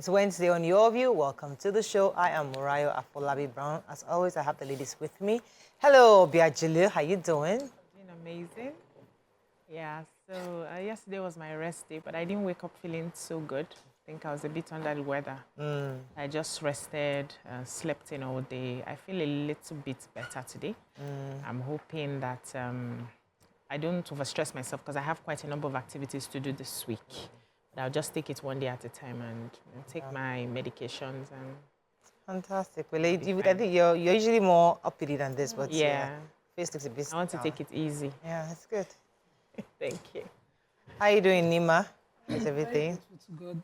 It's Wednesday on Your View. Welcome to the show. I am Murayo Afolabi Brown. As always, I have the ladies with me. Hello, Biajilu. How you doing? Doing amazing. Yeah, so yesterday was my rest day, but I didn't wake up feeling so good. I think I was a bit under the weather. I just rested, slept in all day. I feel a little bit better today. I'm hoping that I don't overstress myself because I have quite a number of activities to do this week. But I'll just take it one day at a time and take my medications. And fantastic. Well, I think you're usually more uppity than this, but face looks a bit. I want to take it easy. Yeah, that's good. Thank you. How are you doing, Nima? How's everything? To God,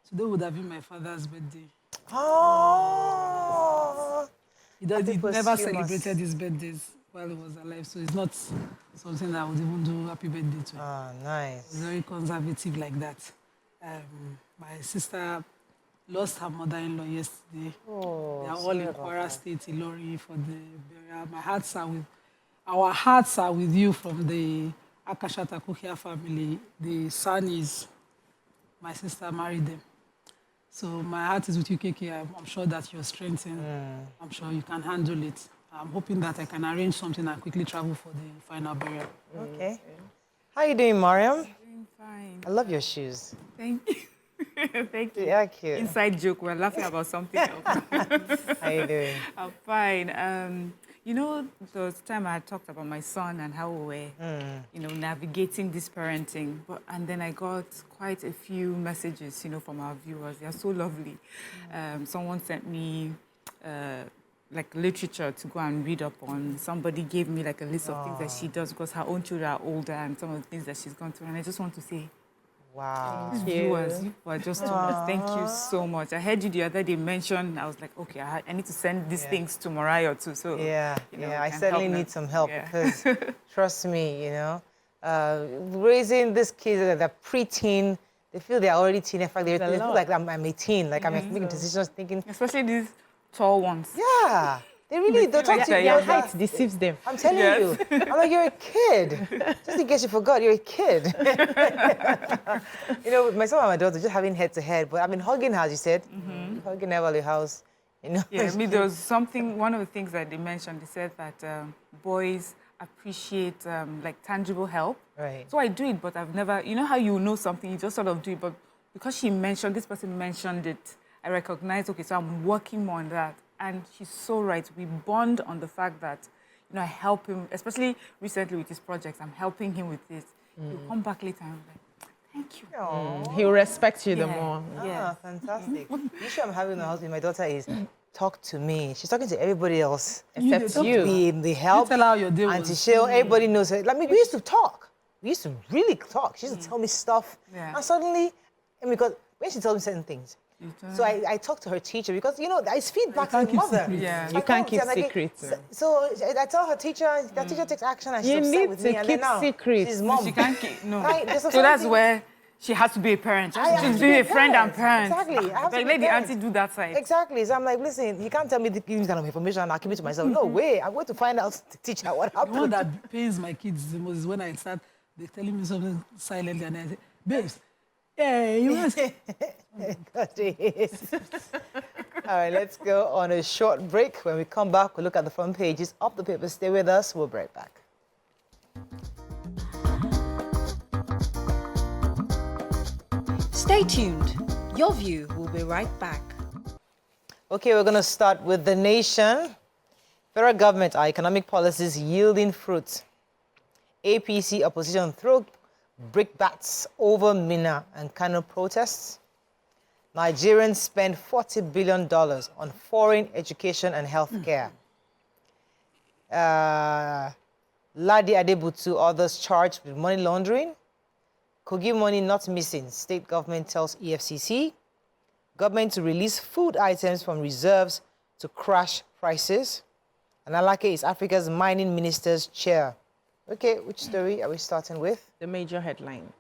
today would have been my father's birthday. Oh! He never celebrated his birthdays while he was alive, so it's not something that I would even do happy birthday to him. Oh, nice. He's very conservative like that. My sister lost her mother-in-law yesterday. Oh, they are all in Kwara State, Ilori, for the burial. Our hearts are with you from the Akashata Kukia family. The son is, my sister married them. So my heart is with you, KK. I'm sure that you're strengthened. I'm sure you can handle it. I'm hoping that I can arrange something and quickly travel for the final burial. Okay. How are you doing, Mariam? Doing fine. I love your shoes. Thank you. Thank you. Yeah, cute. Inside joke, we're laughing about something else. How are you doing? I'm fine. You know, the time I had talked about my son and how we were, navigating this parenting. And then I got quite a few messages, from our viewers. They are so lovely. Someone sent me like literature to go and read up on. Somebody gave me like a list of things that she does because her own children are older and some of the things that she's gone through. And I just want to say, wow. Viewers, you are just too much. Thank you so much. I heard you the other day mention, I was like, okay, I need to send these things to Mariah too. So I certainly need some help because trust me, raising these kids that are preteen, they feel they're already teen. In fact, they feel like I'm 18, like I'm making decisions, thinking. Especially these tall ones. Yeah. They really, they talk to you. Their height deceives them. I'm telling you. I'm like, you're a kid. Just in case you forgot, you're a kid. Myself and my daughter just having head-to-head, but I've been hugging her, as you said. Hugging her while your house. Yeah, there was something, one of the things that they mentioned, they said that boys appreciate like tangible help. Right. So I do it, but I've never, how you know something, you just sort of do it, but because this person mentioned it, I recognize, okay, so I'm working more on that. And she's so right. We bond on the fact that, I help him, especially recently with his projects, I'm helping him with this. He'll come back later and I'm like, thank you. He'll respect you the more. Yeah, fantastic. The issue I'm having in the house with my daughter is talk to me. She's talking to everybody else. Except you. To be in the help. Tell her how your day and was. to show everybody knows her. Like, we used to talk. We used to really talk. She used to tell me stuff. Yeah. And suddenly, because when she tells me certain things, so I talked to her teacher because, it's feedback from the mother. Yeah. You can't keep secrets. So I tell her teacher, the teacher takes action and she's upset with me. You need to keep secrets. She's mom. She can't keep, no. Right? So that's where she has to be a parent. She's being a friend and parent. Exactly. Like, let the auntie do that side. Exactly. So I'm like, listen, you can't tell me this kind of information and I'll keep it to myself. No way. I'm going to find out the teacher what happened. The one that pains my kids the most is when I start, they're telling me something silently and I say, babes, hey, you must. God, yes. All right, let's go on a short break. When we come back, we'll look at the front pages of the paper. Stay with us. We'll be right back. Stay tuned. Your View will be right back. Okay, we're going to start with the nation. Federal government, our economic policies yielding fruit. APC opposition throw brickbats over Mina and Kano protests. Nigerians spend $40 billion on foreign education and health care. Ladi Adebutu, others charged with money laundering. Kogi money not missing. State government tells EFCC. Government to release food items from reserves to crash prices. And Alake is Africa's mining minister's chair. Okay, which story are we starting with? The major headline.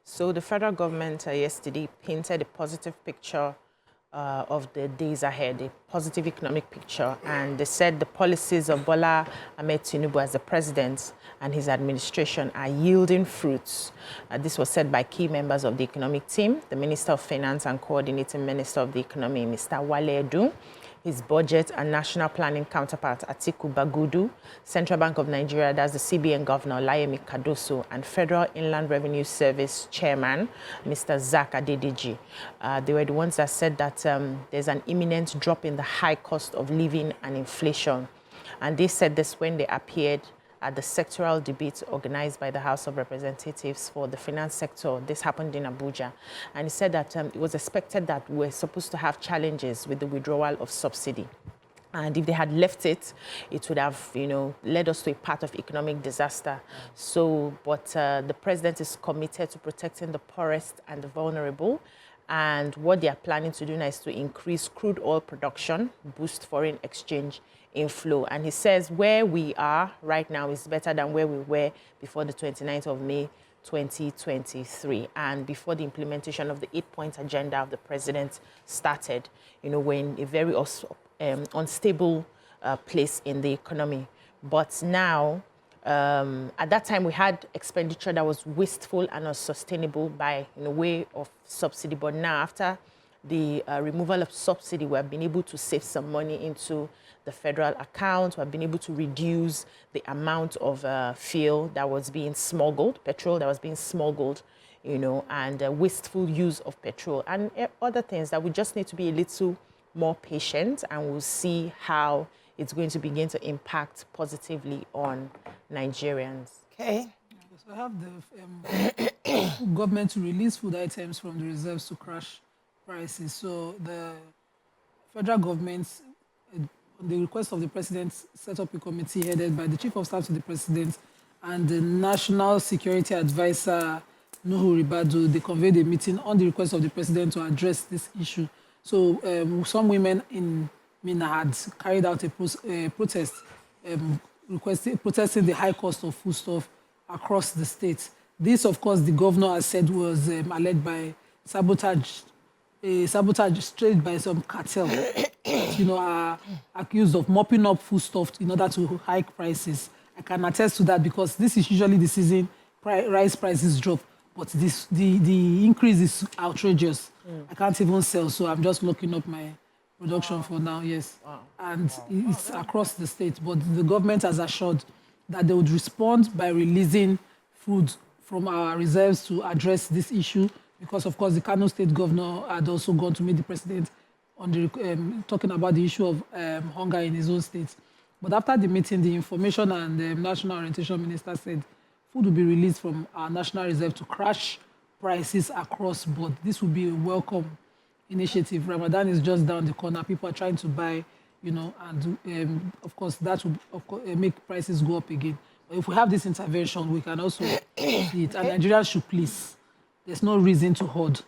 So the federal government yesterday painted a positive picture of the days ahead, a positive economic picture. And they said the policies of Bola Ahmed Tinubu as the president and his administration are yielding fruits. This was said by key members of the economic team, the Minister of Finance and Coordinating Minister of the Economy, Mr. Wale Edun, his budget and national planning counterpart, Atiku Bagudu, Central Bank of Nigeria, that's the CBN Governor, Olayemi Cardoso, and Federal Inland Revenue Service Chairman, Mr. Zak Adedeji. They were the ones that said that there's an imminent drop in the high cost of living and inflation. And they said this when they appeared at the sectoral debate organized by the House of Representatives for the finance sector. This happened in Abuja. And he said that it was expected that we're supposed to have challenges with the withdrawal of subsidy. And if they had left it, it would have, led us to a path of economic disaster. So, but the president is committed to protecting the poorest and the vulnerable. And what they are planning to do now is to increase crude oil production, boost foreign exchange inflow. And he says where we are right now is better than where we were before the 29th of May, 2023, and before the implementation of the 8-point agenda of the president started, we're in a very unstable place in the economy. But now, at that time, we had expenditure that was wasteful and unsustainable by in a way of subsidy. But now, after the removal of subsidy, we have been able to save some money into the federal account. We have been able to reduce the amount of fuel that was being smuggled, petrol that was being smuggled, and wasteful use of petrol and other things that we just need to be a little more patient, and we'll see how it's going to begin to impact positively on Nigerians. Okay. So I have the government to release food items from the reserves to crash prices. So the federal government, on the request of the president, set up a committee headed by the chief of staff to the president and the national security advisor, Nuhu Ribadu. They convened a meeting on the request of the president to address this issue. So some women in Mina had carried out a protest protesting the high cost of foodstuff across the state. This, of course, the governor has said was alleged by sabotage staged by some cartel, are accused of mopping up foodstuff in order to hike prices. I can attest to that because this is usually the season rice prices drop, but the increase is outrageous. I can't even sell, so I'm just looking up my production for now, yes. And it's across the state, but the government has assured that they would respond by releasing food from our reserves to address this issue because, of course, the Kano State governor had also gone to meet the president on the, talking about the issue of hunger in his own state. But after the meeting, the information and the national orientation minister said food will be released from our national reserve to crash prices across board. This will be a welcome initiative. Ramadan is just down the corner. People are trying to buy, and of course, that will make prices go up again. But if we have this intervention, we can also see it. And Nigerians should please. There's no reason to hoard.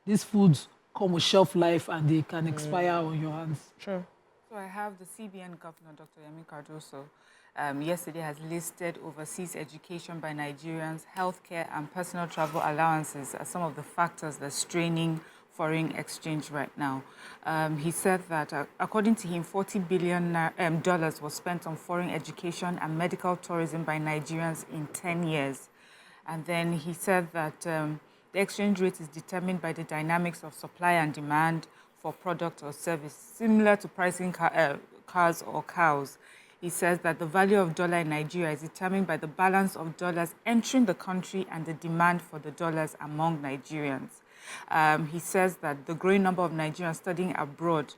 These foods come with shelf life and they can expire on your hands. Sure. So I have the CBN Governor, Dr. Olayemi Cardoso, yesterday has listed overseas education by Nigerians, healthcare and personal travel allowances as some of the factors that are straining foreign exchange right now. He said that, according to him, $40 billion was spent on foreign education and medical tourism by Nigerians in 10 years. And then he said that the exchange rate is determined by the dynamics of supply and demand for product or service, similar to pricing cars or cows. He says that the value of dollar in Nigeria is determined by the balance of dollars entering the country and the demand for the dollars among Nigerians. He says that the growing number of Nigerians studying abroad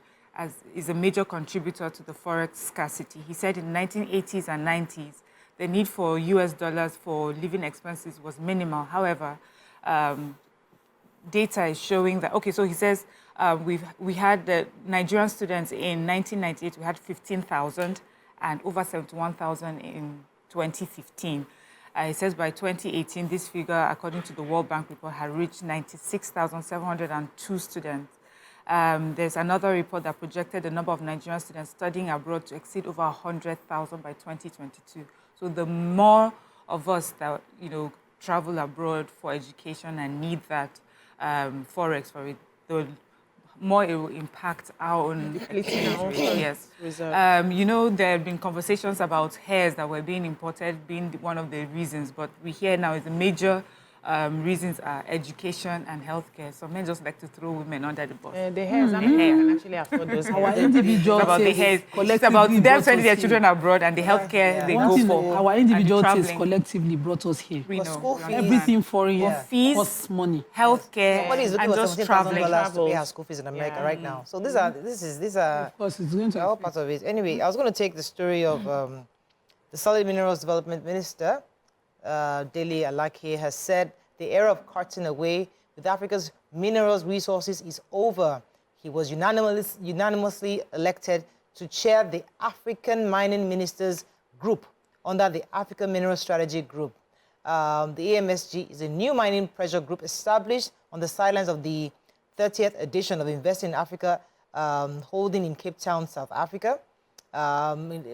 is a major contributor to the Forex scarcity. He said in the 1980s and 90s, the need for US dollars for living expenses was minimal. However, data is showing that, okay, so he says we had the Nigerian students in 1998, we had 15,000 and over 71,000 in 2015. It says by 2018, this figure, according to the World Bank report, had reached 96,702 students. There's another report that projected the number of Nigerian students studying abroad to exceed over 100,000 by 2022. So the more of us that, travel abroad for education and need that Forex for it, the more it will impact our own Depleting our own treasury. Yes. reserve. You know, there have been conversations about hairs that were being imported being one of the reasons, but we hear now is the major reasons are education and healthcare. So men just like to throw women under the bus. The hairs, how many can actually afford those Our hairs? individual It's about the taste hairs. It's collectively about them brought sending their us children here. abroad and the healthcare they One go thing, for. our and the individual taste traveling. collectively brought us here. We For know. school we fees. understand. Everything foreign Yeah. Fees, costs money. healthcare, Somebody is looking and for just $17,000 traveling. to pay her school fees in America Yeah. right now. So these are Of course, it's going to all affect. parts of it. Anyway, I was going to take the story of the Solid Minerals Development Minister, Dele Alake, has said the era of carting away with Africa's minerals resources is over. He was unanimously elected to chair the African Mining Ministers Group under the African Mineral Strategy Group. The AMSG is a new mining pressure group established on the sidelines of the 30th edition of Investing in Africa, holding in Cape Town, South Africa.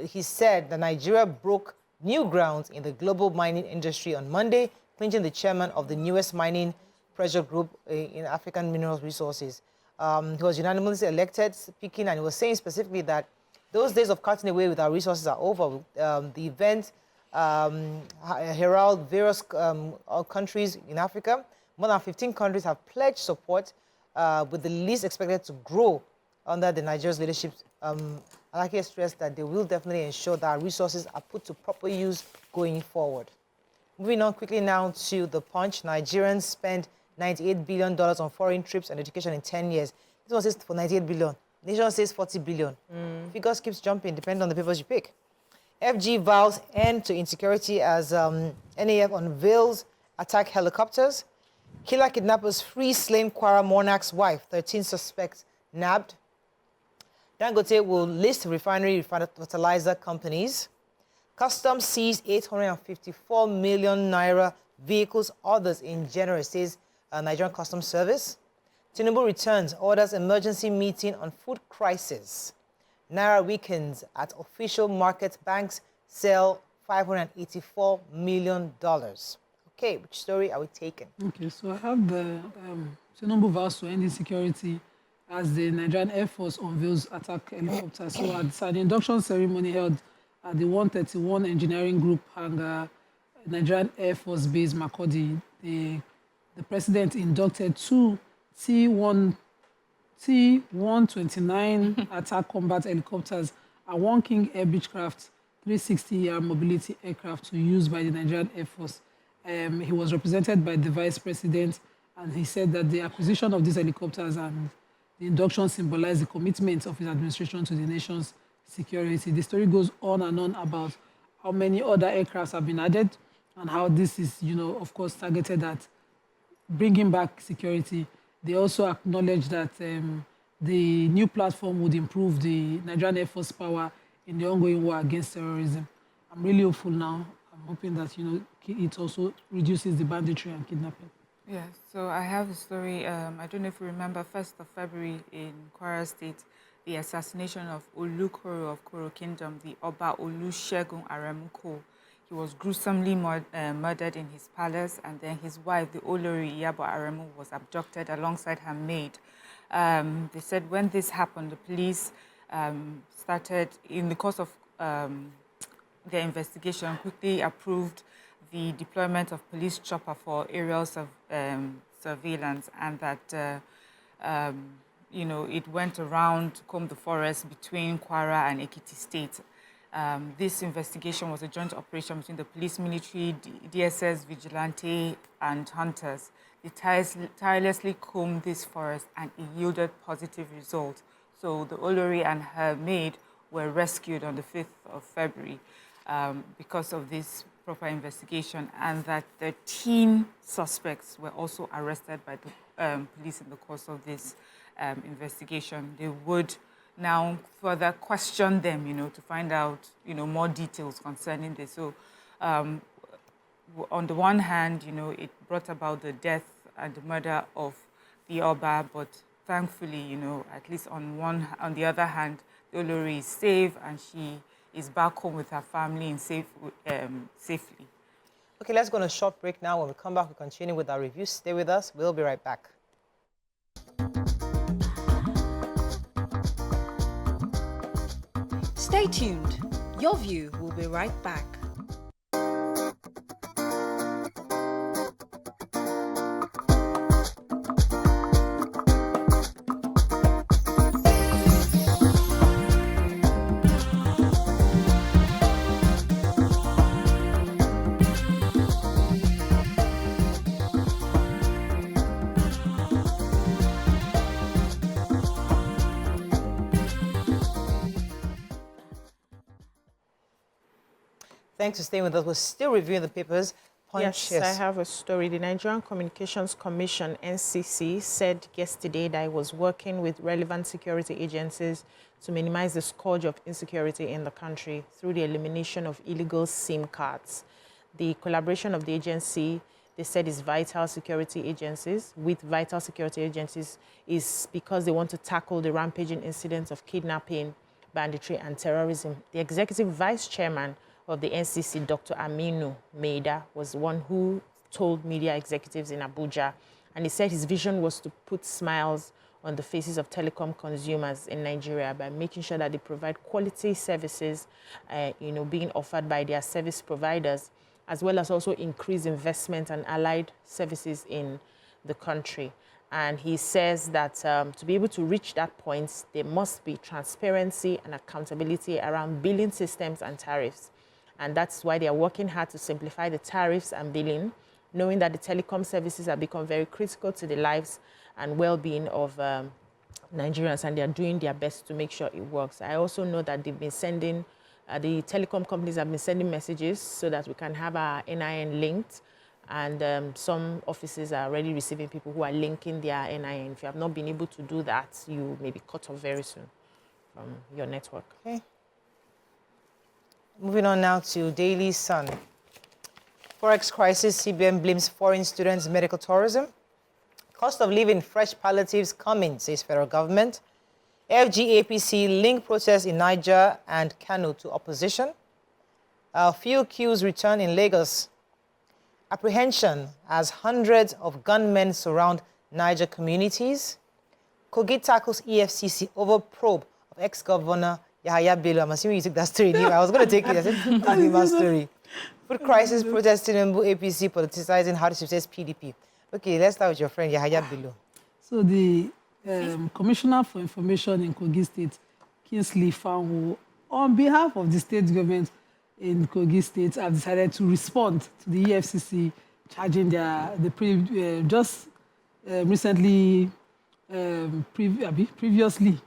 He said that Nigeria broke new grounds in the global mining industry on Monday, clinching the chairman of the newest mining pressure group in African minerals resources. He was unanimously elected, speaking, and he was saying specifically that those days of cutting away with our resources are over. The event herald various countries in Africa. More than 15 countries have pledged support, with the list expected to grow under the Nigeria's leadership. I like to stress that they will definitely ensure that our resources are put to proper use going forward. Moving on quickly now to the Punch. Nigerians spend $98 billion on foreign trips and education in 10 years. This one says for 98 billion. Nation says 40 billion. Figures keeps jumping, depending on the papers you pick. FG vows end to insecurity as NAF unveils attack helicopters. Killer kidnappers free slain Kwara monarch's wife. 13 suspects nabbed. Dangote will list refinery fertilizer companies. Customs seized 854 million Naira vehicles, others in January, says Nigerian Customs Service. Tinubu returns, orders emergency meeting on food crisis. Naira weakens at official market, banks sell $584 million. Okay, which story are we taking? Okay, so I have the Tinubu vows to end insecurity as the Nigerian Air Force unveils attack helicopters. So it's an induction ceremony held at the 131 Engineering Group hangar, Nigerian Air Force Base, Makurdi. The president inducted two T-129 attack combat helicopters and one King Air Beechcraft 360-year mobility aircraft to use by the Nigerian Air Force. He was represented by the vice president, and he said that the acquisition of these helicopters and the induction symbolized the commitment of his administration to the nation's security. The story goes on and on about how many other aircrafts have been added and how this is, of course, targeted at bringing back security. They also acknowledge that the new platform would improve the Nigerian Air Force power in the ongoing war against terrorism. I'm really hopeful now. I'm hoping that, it also reduces the banditry and kidnapping. Yeah, so I have a story. I don't know if you remember, 1st of February in Kwara State, the assassination of Olukoro of Koro Kingdom, the Oba Olusegun Aremuko. He was gruesomely murdered in his palace, and then his wife, the Olori Iyabo Aremu, was abducted alongside her maid. They said when this happened, the police started, in the course of their investigation, quickly approved the deployment of police chopper for aerial surveillance, and that it went around, combed the forest between Kwara and Ekiti State. This investigation was a joint operation between the police, military, DSS, vigilante, and hunters. They tirelessly combed this forest, and it yielded positive results. So the Olori and her maid were rescued on the 5th of February because of this proper investigation, and that 13 suspects were also arrested by the police in the course of this investigation. They would now further question them, to find out, more details concerning this. So on the one hand, it brought about the death and the murder of the Oba, but thankfully, at least on the other hand, the Olori is safe and she is back home with her family in safely. Okay, let's go on a short break now. When we come back, we continue with our review. Stay with us. We'll be right back. Stay tuned. Your View will be right back. Thanks for staying with us. We're still reviewing the papers. Yes, I have a story. The Nigerian Communications Commission, NCC, said yesterday that it was working with relevant security agencies to minimize the scourge of insecurity in the country through the elimination of illegal SIM cards. The collaboration of the agency, they said, is vital security agencies, with vital security agencies, is because they want to tackle the rampaging incidents of kidnapping, banditry, and terrorism. The executive vice chairman of the NCC, Dr. Aminu Maida, was the one who told media executives in Abuja, and he said his vision was to put smiles on the faces of telecom consumers in Nigeria by making sure that they provide quality services, being offered by their service providers, as well as also increase investment and allied services in the country. And he says that to be able to reach that point, there must be transparency and accountability around billing systems and tariffs. And that's why they are working hard to simplify the tariffs and billing, knowing that the telecom services have become very critical to the lives and well-being of Nigerians, and they are doing their best to make sure it works. I also know that they've been sending, the telecom companies have been sending messages so that we can have our NIN linked, and some offices are already receiving people who are linking their NIN. If you have not been able to do that, you may be cut off very soon from your network. Okay. Moving on now to Daily Sun. Forex crisis, CBN blames foreign students' medical tourism. Cost of living, fresh palliatives coming, says federal government. FGAPC link protest in Niger and Kano to opposition. Few queues return in Lagos. Apprehension as hundreds of gunmen surround Niger communities. Kogi tackles EFCC over probe of ex-governor Yahaya Bello. I'm assuming you took that story. I was going to take it. I said, that's my story. Food crisis, protesting in APC, politicizing hardship, says PDP. Okay, let's start with your friend Yahaya Bello. So the Commissioner for Information in Kogi State, Kingsley Fanwo, on behalf of the state government in Kogi State, have decided to respond to the EFCC charging previously,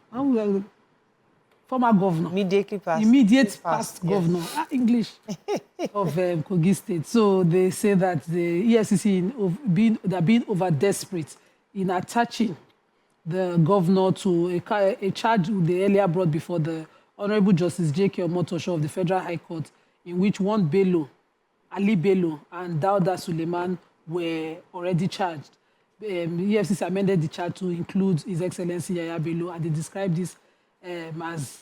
former governor, immediate past governor, English, of Kogi State. So they say that the EFCC they're being over desperate in attaching the governor to a charge they earlier brought before the Honorable Justice J.K. Omotosho of the Federal High Court, in which one Bello, Ali Bello, and Dauda Suleiman were already charged. EFCC amended the charge to include His Excellency Yahaya Bello, and they described this as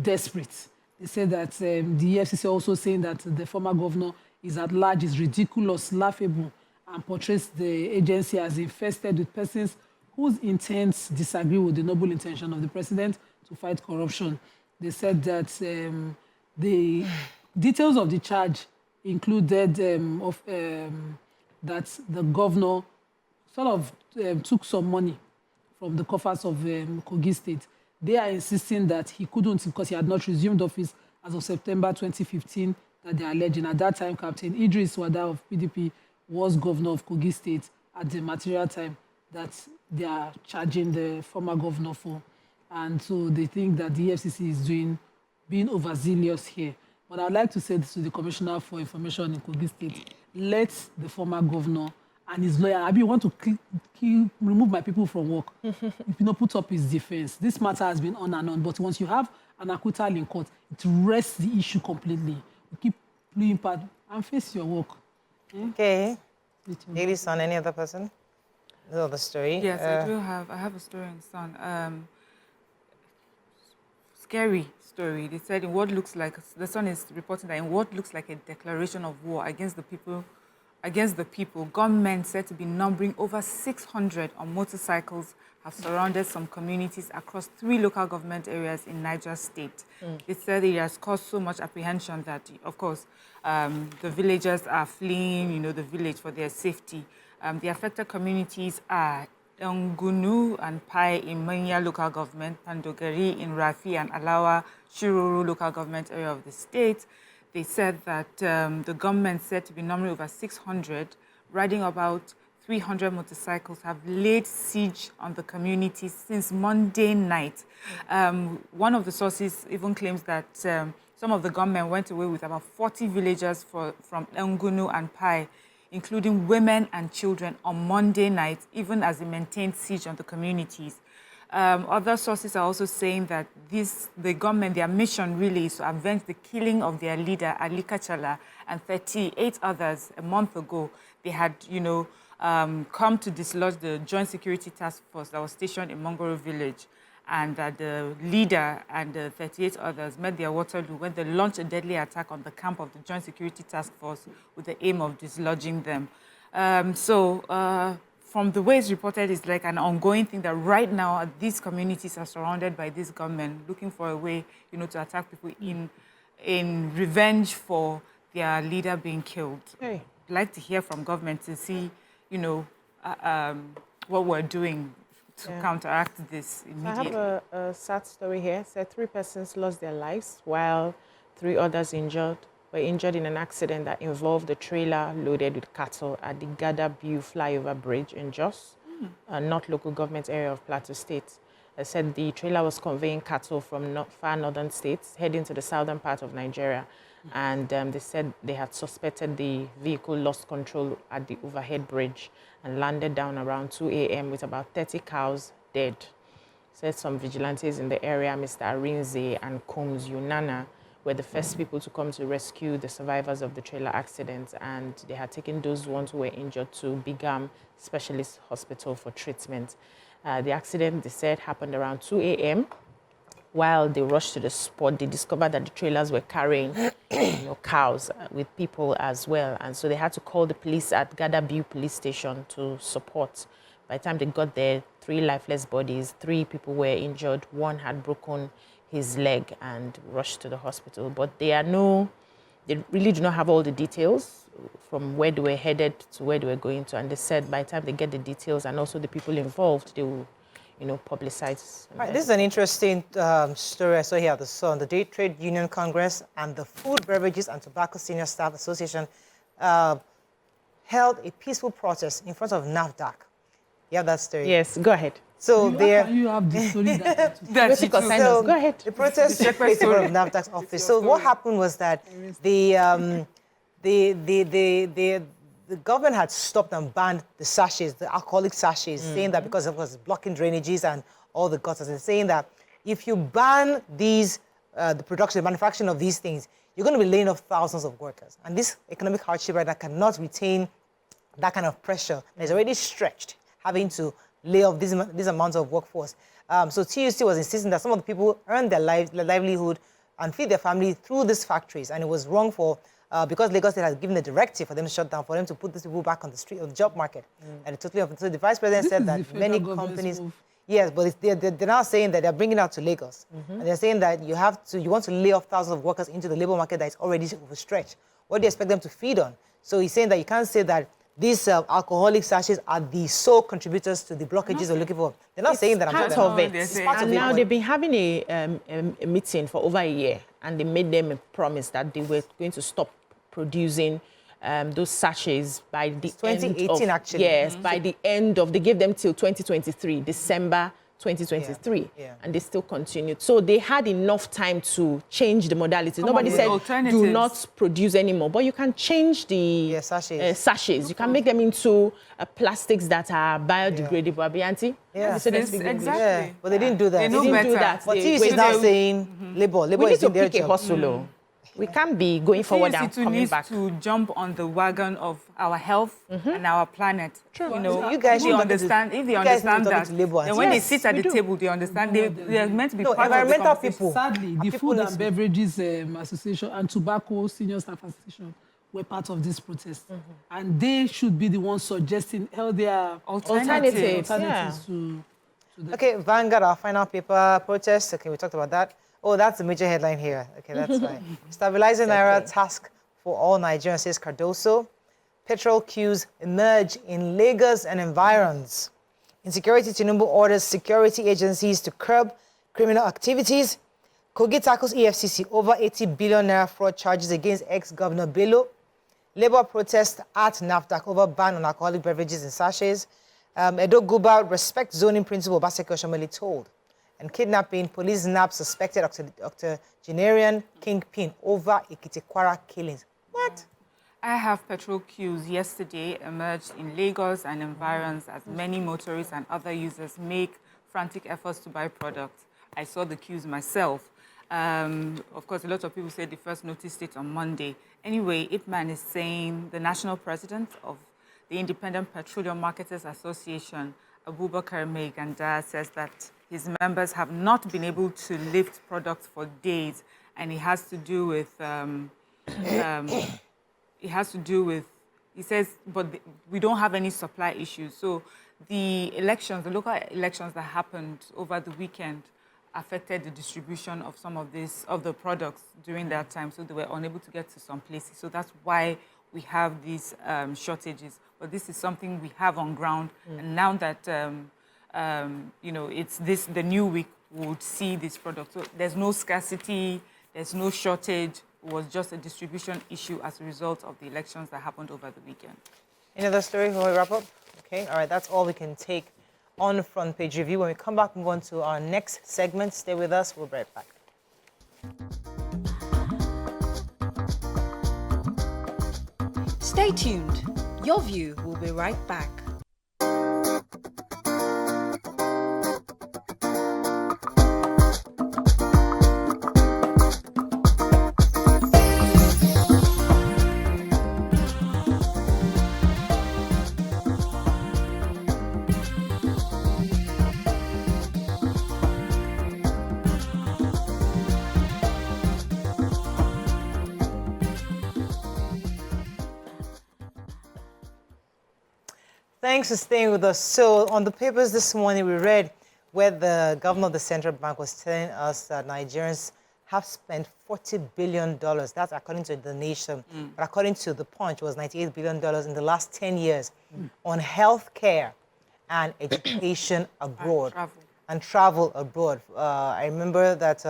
desperate. They said that the EFCC also saying that the former governor is at large, is ridiculous, laughable, and portrays the agency as infested with persons whose intents disagree with the noble intention of the president to fight corruption. They said that the details of the charge included that the governor sort of took some money from the coffers of Kogi State. They are insisting that he couldn't, because he had not resumed office as of September 2015, that they are alleging. At that time, Captain Idris Wada of PDP was governor of Kogi State at the material time that they are charging the former governor for. And so they think that the EFCC is being overzealous here. But I'd like to say this to the Commissioner for Information in Kogi State: let the former governor and his lawyer, you want to remove my people from work, put up his defense. This matter has been on and on, but once you have an acquittal in court, it rests the issue completely. You keep playing part and face your work. Okay. Daily Sun, any other person? Another story? Yes, I have a story in Sun. Scary story. They said in what looks like, the Sun is reporting that in what looks like a declaration of war against the people against the people. Gunmen said to be numbering over 600 on motorcycles have surrounded some communities across 3 local government areas in Niger State. They said it has caused so much apprehension that, of course, the villagers are fleeing, the village for their safety. The affected communities are Ngunu and Pai in Manya local government, Pandogari in Rafi and Alawa, Shiruru local government area of the state. They said that the government said to be numbering over 600, riding about 300 motorcycles have laid siege on the community since Monday night. One of the sources even claims that some of the gunmen went away with about 40 villagers from Ngunu and Pai, including women and children, on Monday night, even as they maintained siege on the communities. Other sources are also saying that the government, their mission really is to avenge the killing of their leader, Ali Kachala, and 38 others a month ago. They had, come to dislodge the Joint Security Task Force that was stationed in Mongoro village, and that the leader and the 38 others met their Waterloo when they launched a deadly attack on the camp of the Joint Security Task Force with the aim of dislodging them. From the way it's reported, it's like an ongoing thing that right now these communities are surrounded by this government looking for a way, to attack people in revenge for their leader being killed. Hey. I'd like to hear from government to see, what we're doing to counteract this immediately. I have a sad story here. It said 3 persons lost their lives while 3 others were injured in an accident that involved a trailer loaded with cattle at the Gada-Biu flyover bridge in Jos, a North local government area of Plateau State. They said the trailer was conveying cattle from far northern states heading to the southern part of Nigeria. And they said they had suspected the vehicle lost control at the overhead bridge and landed down around 2 a.m. with about 30 cows dead. Said some vigilantes in the area, Mr. Arinze and Combs Yunana, were the first people to come to rescue the survivors of the trailer accident, and they had taken those ones who were injured to Bigam Specialist Hospital for treatment. The accident, they said, happened around 2 a.m. While they rushed to the spot, they discovered that the trailers were carrying cows with people as well. And so they had to call the police at Gada-Biu police station to support. By the time they got there, 3 lifeless bodies, 3 people were injured. 1 had broken his leg and rushed to the hospital. But they really do not have all the details from where they were headed to where they were going to. And they said by the time they get the details and also the people involved, they will publicize. Right, this is an interesting story I saw here at the Sun. The Day Trade Union Congress and the Food, Beverages and Tobacco Senior Staff Association held a peaceful protest in front of NAFDAC. You have that story? Yes, go ahead. So You have the story so go ahead. The protest took place in front of NAFDAC's office. So what happened was that the government had stopped and banned the sachets, the alcoholic sachets, saying that because it was blocking drainages and all the gutters, and saying that if you ban these, the production, the manufacturing of these things, you're going to be laying off thousands of workers. And this economic hardship right now cannot retain that kind of pressure. It's already stretched, having to lay off these amounts of workforce. So TUC was insisting that some of the people earn their livelihood and feed their family through these factories, and it was wrong for because Lagos State has given a directive for them to shut down, for them to put these people back on the street, on the job market. And totally, so the vice president said that many companies, yes, but they're now saying that they're bringing it out to Lagos. And they're saying that you want to lay off thousands of workers into the labor market that is already overstretched. What do you expect them to feed on? So he's saying that you can't say that these alcoholic sachets are the sole contributors to the blockages we're looking for. They're not saying that. Part of it. And now they've been having a meeting for over a year, and they made them a promise that they were going to stop producing those sachets by the 2018, end of, actually. Yes, by the end of, they gave them till 2023, December 2023, and they still continued. So they had enough time to change the modality. Nobody said do not produce anymore, but you can change the sachets. You can make them into plastics that are biodegradable. Abiyanti? Exactly. Yeah. But they didn't do that. They didn't do that. But TUC is now saying labor we is need in to their pick a job. hustle. We can't be going forward and coming back. To jump on the wagon of our health and our planet. True. You guys should understand. If they understand that, then when they sit at the table, they understand they are meant to be part of the environmental people. Sadly, the Food and Beverages Association and Tobacco Senior Staff Association were part of this protest. And they should be the ones suggesting healthier Alternatives, to the... Okay, Vanguard, our final paper protest. Okay, we talked about that. Oh, that's the major headline here. Okay, that's fine. Stabilizing Naira task for all Nigerians, says Cardoso. Petrol queues emerge in Lagos and environs. Insecurity, Tinubu orders security agencies to curb criminal activities. Kogi tackles EFCC over 80 billion naira fraud charges against ex-governor Bello. Labour protest at NAFDAC over ban on alcoholic beverages in sachets. Edo Guba respect zoning principle, Obaseki Oshomole told. And kidnapping, police nab suspected octogenarian kingpin over Ikitikwara killings. What? I have petrol queues yesterday emerged in Lagos and environs as many motorists and other users make frantic efforts to buy products. I saw the queues myself. Of course, a lot of people said they first noticed it on Monday. Anyway, Ipman is saying the national president of the Independent Petroleum Marketers Association, Abubakar Meganda, says that his members have not been able to lift products for days, and it has to do with he says, but we don't have any supply issues. So the elections, the local elections that happened over the weekend affected the distribution of some of the products during that time. So they were unable to get to some places. So that's why we have these shortages. But this is something we have on ground. And now that, it's the new week, we would see this product. So there's no scarcity, there's no shortage. It was just a distribution issue as a result of the elections that happened over the weekend. Any other story before we wrap up? Okay, all right, that's all we can take on Front Page Review. When we come back, move on to our next segment. Stay with us. We'll be right back. Stay tuned. Your View will be right back. Thanks for staying with us. So on the papers this morning, we read where the governor of the central bank was telling us that Nigerians have spent $40 billion. That's according to the Nation. But according to the Punch, it was $98 billion in the last 10 years on health care and education abroad. And travel abroad. I remember that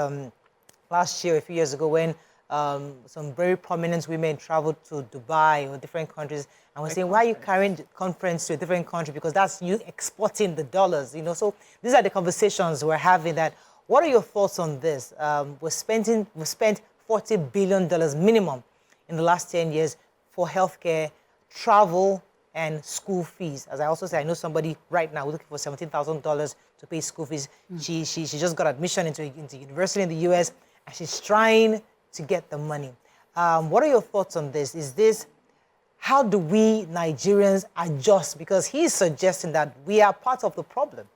last year, a few years ago, when some very prominent women traveled to Dubai or different countries, and we're saying, why are you carrying the conference to a different country? Because that's you exporting the dollars, So these are the conversations we're having. That what are your thoughts on this? We spent $40 billion minimum in the last 10 years for healthcare, travel, and school fees. As I also said, I know somebody right now looking for $17,000 to pay school fees. She just got admission into university in the US, and she's trying to get the money. What are your thoughts on this? How do we Nigerians adjust? Because he's suggesting that we are part of the problem.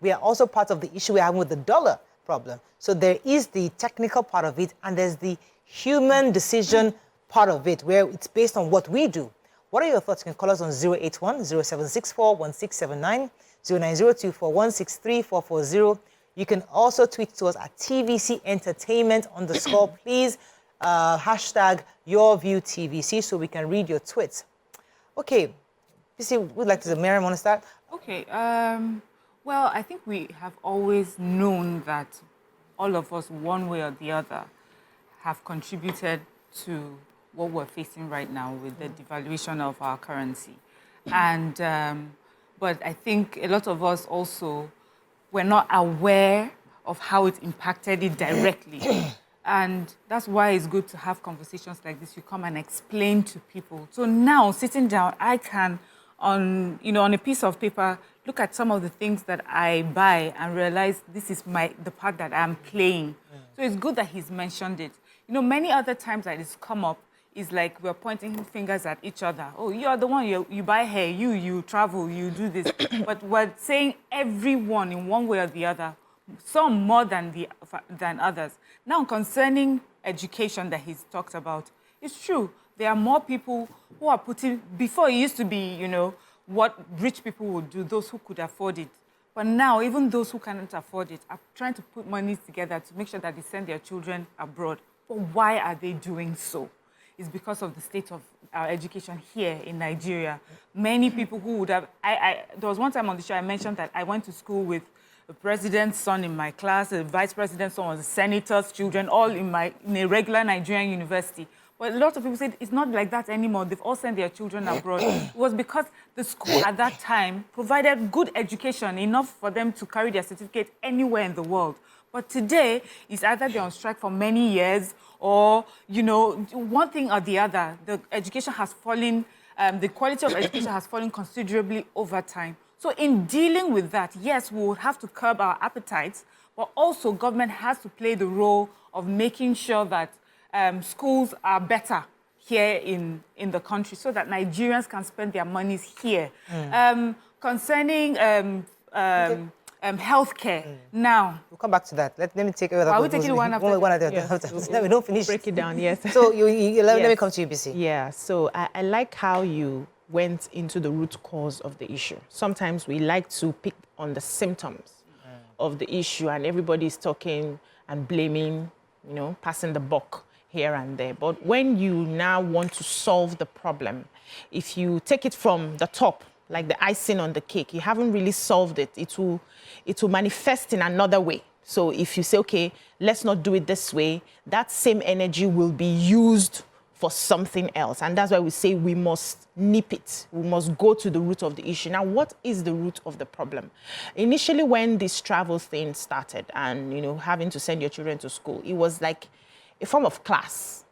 We are also part of the issue we're having with the dollar problem. So there is the technical part of it, and there's the human decision part of it, where it's based on what we do. What are your thoughts? You can call us on 081-0764-1679, 0902-4163-440. You can also tweet to us at TVC Entertainment _ please. Hashtag YourViewTVC so we can read your tweets. Okay, PC, would like to, Miriam, want to start? Okay, well, I think we have always known that all of us, one way or the other, have contributed to what we're facing right now with the devaluation of our currency. And, but I think a lot of us also were not aware of how it impacted it directly. And that's why it's good to have conversations like this. You come and explain to people. So now, sitting down, I can, on a piece of paper, look at some of the things that I buy and realize this is the part that I'm playing. So it's good that he's mentioned it. Many other times that it's come up is like we're pointing fingers at each other. Oh, you're the one, you buy hair, you travel, you do this. But we're saying everyone in one way or the other, some more than others. Now, concerning education that he's talked about, it's true. there are more people who are putting, before it used to be, you know, what rich people would do, those who could afford it. But now, even those who cannot afford it are trying to put money together to make sure that they send their children abroad. But why are they doing so? It's because of the state of our education here in Nigeria. Many people who would have... there was one time on the show I mentioned that I went to school with the president's son in my class, the vice president's son was the senator's children, all in a regular Nigerian university. But a lot of people said it's not like that anymore. They've all sent their children abroad. It was because the school at that time provided good education, enough for them to carry their certificate anywhere in the world. But today, it's either they're on strike for many years or, you know, one thing or the other. The education has fallen, the quality of education has fallen considerably over time. So in dealing with that, yes, we would have to curb our appetites, but also government has to play the role of making sure that schools are better here in the country so that Nigerians can spend their monies here. Concerning healthcare, now... We'll come back to that. Let me take over. Are we taking one after? One after Yes, no, we don't finish. Break it down, yes. So let me Yes. come to you, BC. Yeah, so I like how you went into the root cause of the issue. Sometimes we like to pick on the symptoms of the issue and everybody's talking and blaming, you know, passing the buck here and there. But when you now want to solve the problem, if you take it from the top, like the icing on the cake, you haven't really solved it. It will manifest in another way. So if you say, okay, let's not do it this way, that same energy will be used for something else. And that's why we say we must nip it. We must go to the root of the issue. Now, what is the root of the problem? Initially, when this travel thing started and, you know, having to send your children to school, it was like a form of class,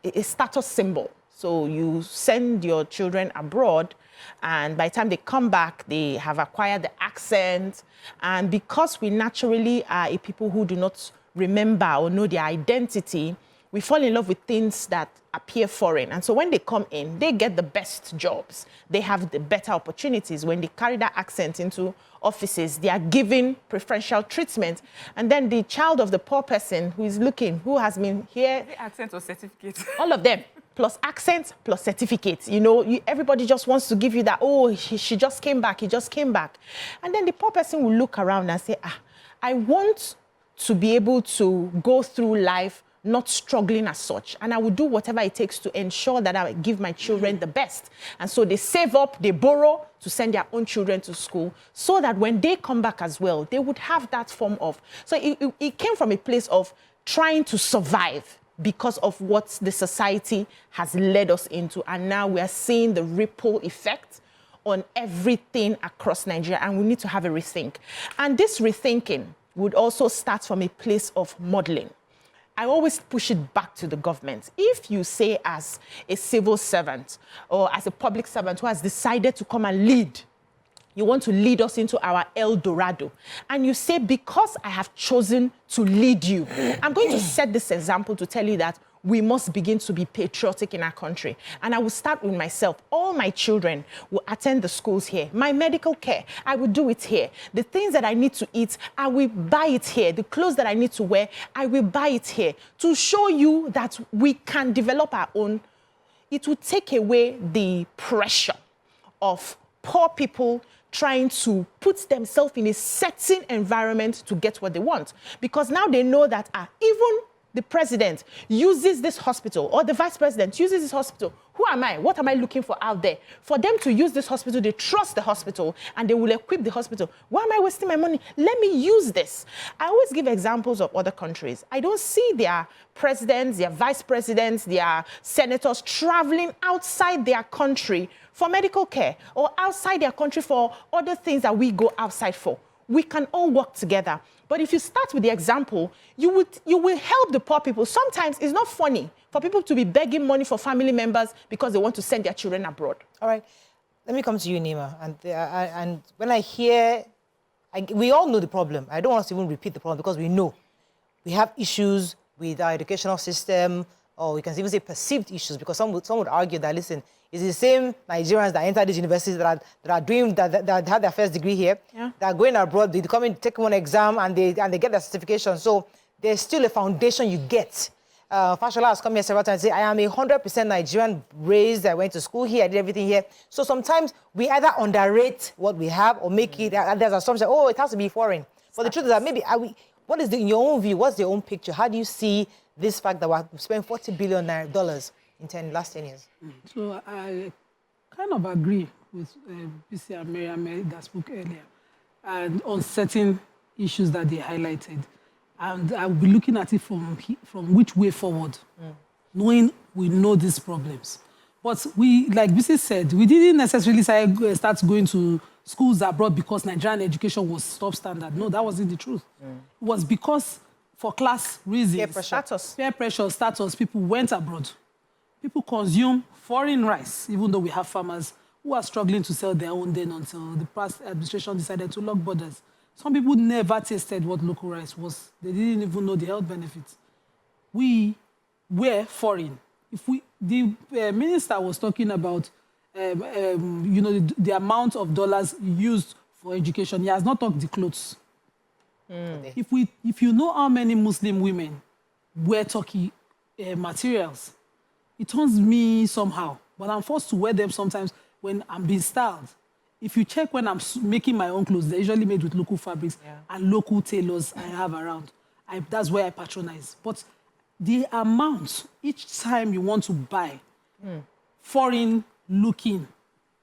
a status symbol. So you send your children abroad, and by the time they come back, they have acquired the accent. And because we naturally are a people who do not remember or know their identity, we fall in love with things that appear foreign. And so when they come in, they get the best jobs. They have the better opportunities. When they carry that accent into offices, they are given preferential treatment. And then the child of the poor person who is looking, who has been here... The accent or certificate? All of them. Plus accent, plus certificate. You know, everybody just wants to give you that, oh, she just came back, he just came back. And then the poor person will look around and say, I want to be able to go through life not struggling as such. And I will do whatever it takes to ensure that I give my children the best. And so they save up, they borrow to send their own children to school so that when they come back as well, they would have that form of... So it came from a place of trying to survive because of what the society has led us into. And now we are seeing the ripple effect on everything across Nigeria, and we need to have a rethink. And this rethinking would also start from a place of modeling. I always push it back to the government. If you say as a civil servant or as a public servant who has decided to come and lead, you want to lead us into our El Dorado, and you say, because I have chosen to lead you, I'm going to set this example to tell you that we must begin to be patriotic in our country. And I will start with myself. All my children will attend the schools here. My medical care, I will do it here. The things that I need to eat, I will buy it here. The clothes that I need to wear, I will buy it here. To show you that we can develop our own, it will take away the pressure of poor people trying to put themselves in a certain environment to get what they want. Because now they know that even the president uses this hospital or the vice president uses this hospital. Who am I? What am I looking for out there? For them to use this hospital, they trust the hospital and they will equip the hospital. Why am I wasting my money? Let me use this. I always give examples of other countries. I don't see their presidents, their vice presidents, their senators traveling outside their country for medical care or outside their country for other things that we go outside for. We can all work together. But if you start with the example, you will help the poor people. Sometimes it's not funny for people to be begging money for family members because they want to send their children abroad. All right. Let me come to you, Nima. And when I hear, we all know the problem. I don't want us to even repeat the problem because we know. We have issues with our educational system, or we can even say perceived issues, because some would argue that, listen, it's the same Nigerians that enter these universities that have their first degree here, that are going abroad, they come in, take one exam, and they get their certification. So there's still a foundation you get. Fashola has come here several times and say, I am 100% Nigerian raised. I went to school here. I did everything here. So sometimes we either underrate what we have or make it. There's assumption. Oh, it has to be foreign. But the truth is that maybe what is in your own view? What's your own picture? How do you see this fact that we spent $40 billion in last 10 years? So I kind of agree with PC and Miriam that spoke earlier, and on certain issues that they highlighted. And I'll be looking at it from which way forward, knowing we know these problems. But we, like BC said, we didn't necessarily start going to schools abroad because Nigerian education was substandard. No, that wasn't the truth. It was because, for class reasons, peer pressure, status, people went abroad. People consume foreign rice, even though we have farmers who are struggling to sell their own then until the past administration decided to lock borders. Some people never tasted what local rice was. They didn't even know the health benefits. We were foreign. The minister was talking about, the amount of dollars used for education. He has not talked the clothes. If you know how many Muslim women wear Turkey materials, it turns me somehow. But I'm forced to wear them sometimes when I'm being styled. If you check when I'm making my own clothes, they're usually made with local fabrics and local tailors I have around. That's where I patronize. But the amount, each time you want to buy foreign-looking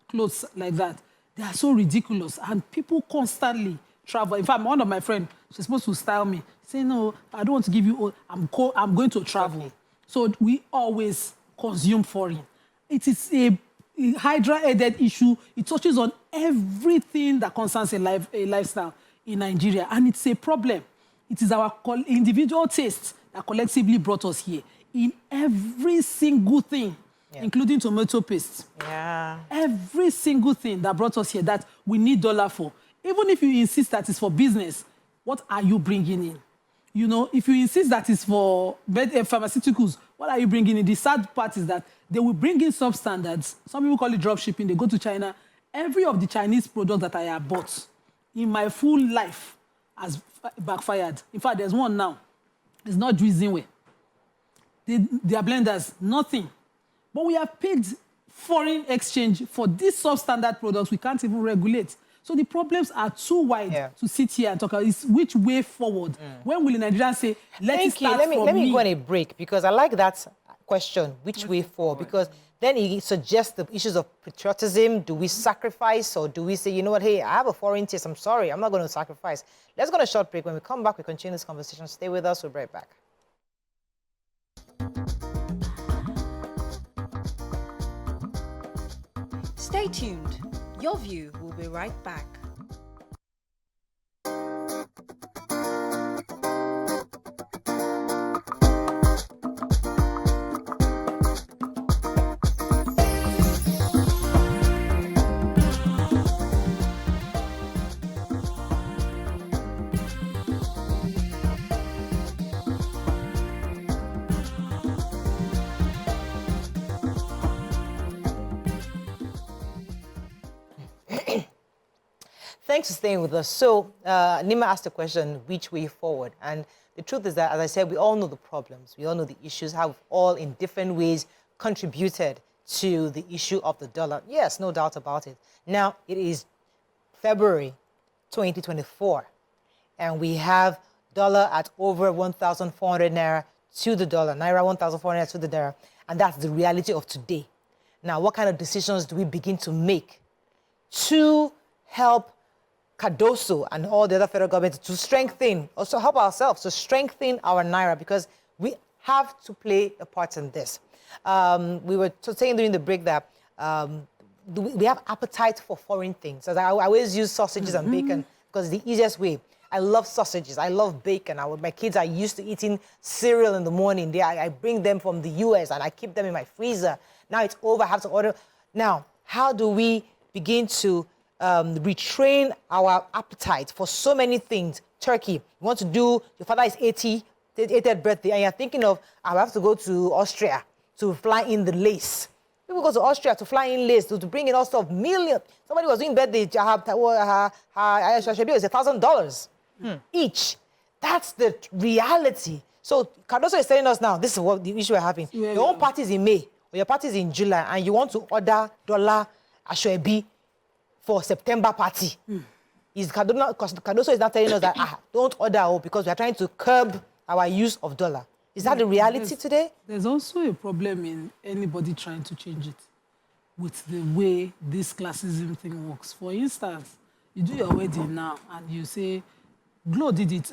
clothes like that, they are so ridiculous. And people constantly travel. In fact, one of my friends, she's supposed to style me, saying, no, I don't want to give you all. I'm going to travel. So we always consume foreign. It is a Hydra-headed issue. It touches on everything that concerns a lifestyle in Nigeria, and it's a problem. It is our individual tastes that collectively brought us here in every single thing, including tomato paste. Every single thing that brought us here that we need dollar for. Even if you insist that it's for business, what are you bringing in? You know, if you insist that it's for pharmaceuticals, what are you bringing in? The sad part is that they will bring in substandards. Some people call it drop shipping. They go to China. Every of the Chinese products that I have bought in my full life has backfired. In fact, there's one now. It's not Juizinwe. They are blenders, nothing. But we have paid foreign exchange for these substandard products we can't even regulate. So the problems are too wide to sit here and talk about. It's which way forward. When will the Nigerians say, let's start from me? Let me go on a break, because I like that question, which way forward, because then it suggests the issues of patriotism. Do we sacrifice, or do we say, you know what, hey, I have a foreign taste, I'm sorry, I'm not going to sacrifice. Let's go on a short break. When we come back, we continue this conversation. Stay with us, we'll be right back. Stay tuned. Your View will be right back. Thanks for staying with us. So, Nima asked a question, which way forward? And the truth is that, as I said, we all know the problems. We all know the issues, how we've all in different ways contributed to the issue of the dollar. Yes, no doubt about it. Now, it is February 2024, and we have dollar at over 1,400 Naira to the dollar. Naira 1,400 Naira to the Naira. And that's the reality of today. Now, what kind of decisions do we begin to make to help Cardoso and all the other federal governments to strengthen, also help ourselves to strengthen our Naira, because we have to play a part in this. We were saying during the break that we have appetite for foreign things. So I always use sausages and bacon because it's the easiest way. I love sausages. I love bacon. My kids are used to eating cereal in the morning. I bring them from the US and I keep them in my freezer. Now it's over. I have to order. Now, how do we begin to retrain our appetite for so many things? Turkey, you want to do, your father is 80th birthday, and you're thinking of, I have to go to Austria to fly in the lace. People go to Austria to fly in lace, to bring in all sorts of millions. Somebody was doing birthday, it was $1,000 each. That's the reality. So Cardoso is telling us now, this is what the issue we're having. Your own party is in May, or your party is in July, and you want to order dollar Ashwebi for September party. Is Cardoso is now telling us that, don't order because we are trying to curb our use of dollar. Is that the reality today? There's also a problem in anybody trying to change it with the way this classism thing works. For instance, you do your wedding now and you say, Glo did it,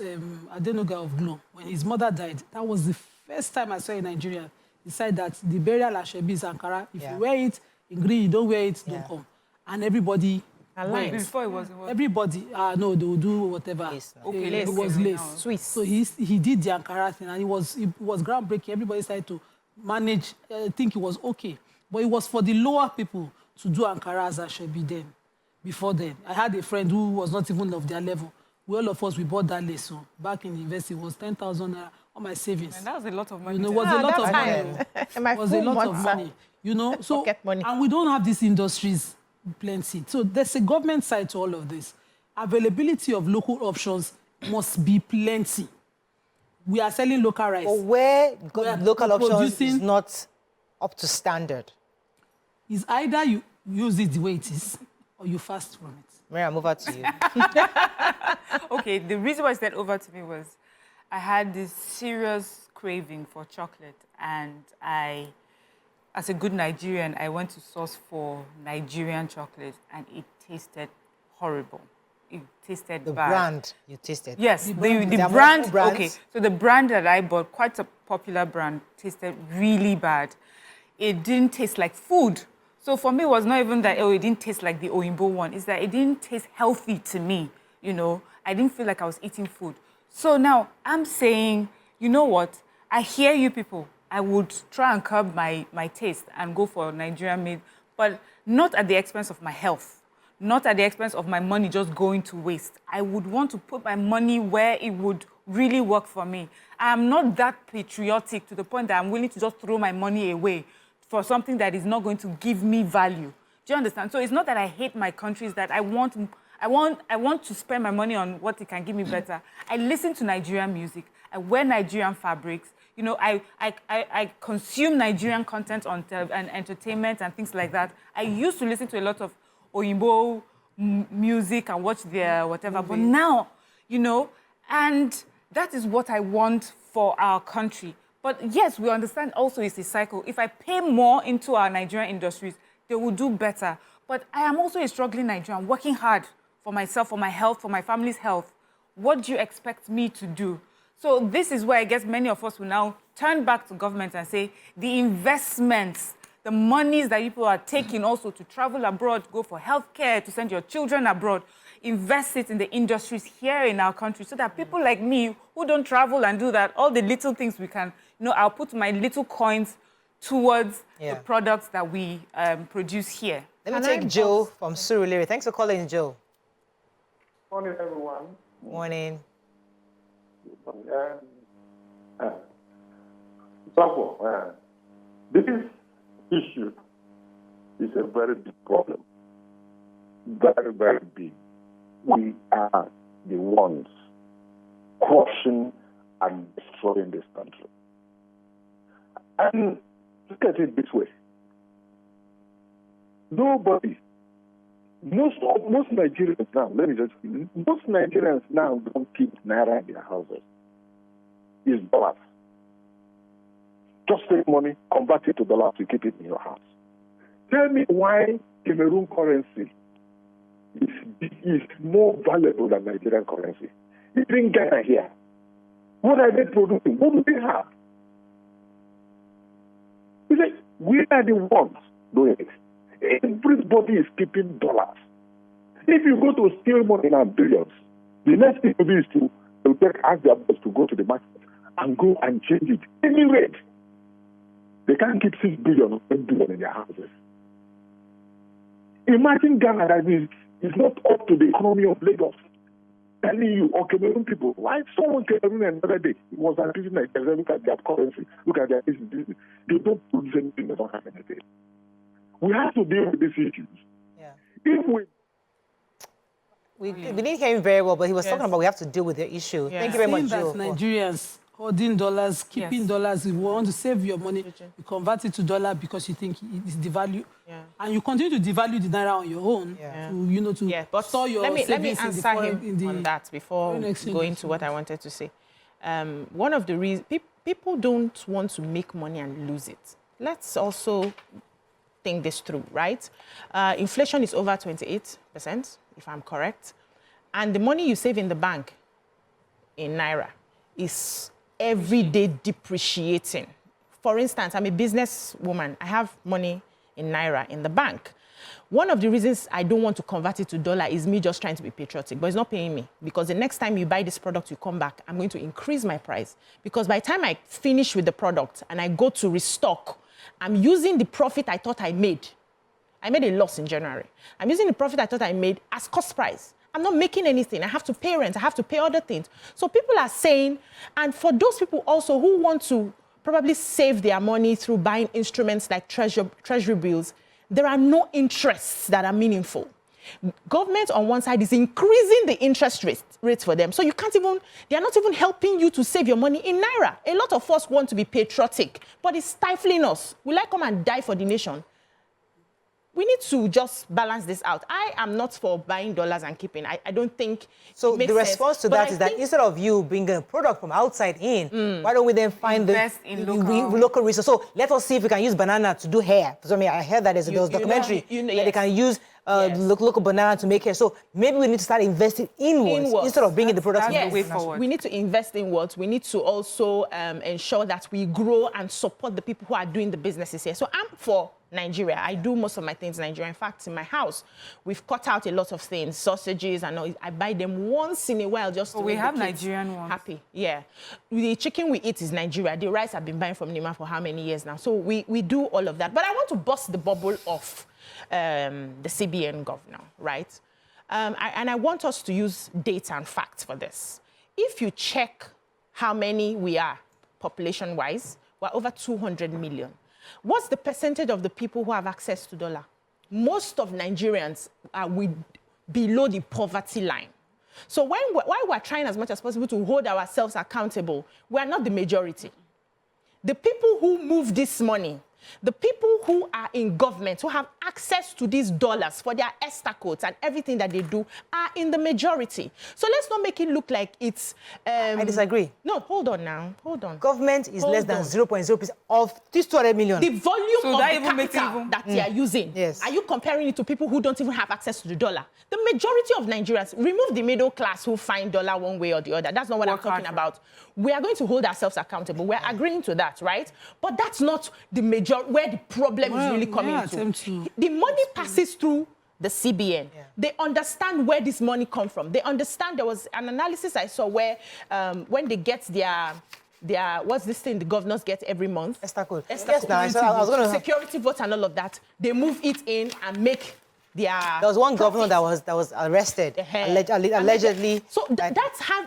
Adenoga of Glo, when his mother died. That was the first time I saw in Nigeria. He said that the burial Ashwebi is Ankara. If you wear it, in green, you don't wear it, don't come. And everybody went. Before it was what? Everybody, no, they will do whatever. Okay, it was lace. Swiss. So he did the Ankara thing, and it was groundbreaking. Everybody started to manage. I think it was okay, but it was for the lower people to do Ankara as Ashwebi then. Before then, I had a friend who was not even of their level. All of us, we bought that lace. So back in the university, it was 10,000 naira on my savings. And that was a lot of money. You know, was a lot of money. It was a lot of money. You know, so and we don't have these industries plenty. So there's a government side to all of this. Availability of local options must be plenty. We are selling local rice. But where local options is not up to standard. Is either you use it the way it is or you fast from it. Naira, move over to you. Okay, the reason why I said over to me was I had this serious craving for chocolate, and as a good Nigerian, I went to source for Nigerian chocolate, and it tasted horrible. It tasted bad. The brand you tasted? Yes, the brand. Okay, so the brand that I bought, quite a popular brand, tasted really bad. It didn't taste like food. So for me, it was not even that, it didn't taste like the Oyinbo one. It's that it didn't taste healthy to me, you know. I didn't feel like I was eating food. So now I'm saying, you know what? I hear you people. I would try and curb my taste and go for Nigerian made, but not at the expense of my health, not at the expense of my money just going to waste. I would want to put my money where it would really work for me. I'm not that patriotic to the point that I'm willing to just throw my money away for something that is not going to give me value. Do you understand? So it's not that I hate my country, it's that I want to spend my money on what it can give me better. I listen to Nigerian music. I wear Nigerian fabrics. You know, I consume Nigerian content on and entertainment and things like that. I used to listen to a lot of Oyinbo music and watch their whatever. But now, you know, and that is what I want for our country. But yes, we understand also it's a cycle. If I pay more into our Nigerian industries, they will do better. But I am also a struggling Nigerian, working hard for myself, for my health, for my family's health. What do you expect me to do? So this is where I guess many of us will now turn back to government and say, the investments, the monies that people are taking also to travel abroad, go for healthcare, to send your children abroad, invest it in the industries here in our country so that people like me who don't travel and do that, all the little things we can, you know, I'll put my little coins towards the products that we produce here. Let me take Joe from Surulere. Thanks for calling, Joe. Morning, everyone. Morning. This issue is a very big problem. Very, very big. We are the ones crushing and destroying this country. And look at it this way. Nobody, most Nigerians now, most Nigerians now don't keep Naira in their houses. It's dollars. Just take money, convert it to dollars, to keep it in your house. Tell me why Cameroon currency is more valuable than Nigerian currency. Even Ghana here. What are they producing? What do they have? You see, we are the ones doing it. Everybody is keeping dollars. If you go to steal money in our billions, the next thing to do is to ask their boss to go to the market and go and change it. Any rate. They can't keep 6 billion or 10 billion in their houses. Imagine Ghana that is not up to the economy of Lagos. Telling you, or Cameroon people, why someone Cameroon another day was accusing Nigeria, look at their currency, look at their business. They don't produce anything, they don't have anything. We have to deal with these issues. Yeah. If we didn't hear him very well, but he was talking about we have to deal with the issue. Thank you very much, Joe. Nigerians holding dollars, keeping Yes. dollars. If you want to save your money, you convert it to dollar because you think it's devalue. Yeah. And you continue to devalue the Naira on your own to But store your let me savings answer him on that before foreign going to what I wanted to say. One of the reasons people don't want to make money and lose it. Let's also think this through, right? Inflation is over 28%, if I'm correct. And the money you save in the bank in Naira is every day depreciating. For instance, I'm a businesswoman. I have money in Naira in the bank. One of the reasons I don't want to convert it to dollar is me just trying to be patriotic, but it's not paying me because the next time you buy this product, you come back, I'm going to increase my price because by the time I finish with the product and I go to restock, I'm using the profit I thought I made. I made a loss in January. I'm using the profit I thought I made as cost price. I'm not making anything. I have to pay rent. I have to pay other things. So people are saying, and for those people also who want to probably save their money through buying instruments like treasury bills, there are no interests that are meaningful. Government on one side is increasing the interest rates for them. So you can't even, they are not even helping you to save your money in Naira. A lot of us want to be patriotic, but it's stifling us. Will I come and die for the nation? We need to just balance this out. I am not for buying dollars and keeping. I don't think So it makes the response sense. to But that I is that think instead of you bringing a product from outside in, why don't we then find Invest in local resources? So let us see if we can use banana to do hair. So, I mean, I heard that there was a documentary that they yes. can use Yes. local banana to make hair. So maybe we need to start investing inwards instead of bringing the product from that's the way international. forward. We need to invest in what? We need to also ensure that we grow and support the people who are doing the businesses here. So I'm for Nigeria. I do most of my things in Nigeria. In fact, in my house, we've cut out a lot of things, sausages and all. I buy them once in a while just to we make have the kids Nigerian ones. happy. Yeah. The chicken we eat is Nigeria. The rice I've been buying from Nima for how many years now? So we do all of that. But I want to bust the bubble of the CBN governor, right? And I want us to use data and facts for this. If you check how many we are population-wise, we're over 200 million. What's the percentage of the people who have access to dollar? Most of Nigerians are below the poverty line. So while we're trying as much as possible to hold ourselves accountable, we are not the majority. The people who move this money, the people who are in government, who have access to these dollars for their Esther codes and everything that they do, are in the majority. So let's not make it look like it's... I disagree. No, hold on now. Hold on. Government is Hold less than on. 0.0% of this 200 million. The volume So of that the even makes it capital even- that they are using, Yes. are you comparing it to people who don't even have access to the dollar? The majority of Nigerians, remove the middle class who find dollar one way or the other. That's not what I'm talking about. We are going to hold ourselves accountable. We're agreeing to that, right? But that's not the major, where the problem is really coming to. The money passes through the CBN. Yeah. They understand where this money comes from. They understand. There was an analysis I saw where when they get their what's this thing the governors get every month? Esther code. Esther Yes, code. now, so I was going to... Security votes and all of that. They move it in and make their... There was one governor that was arrested, allegedly. So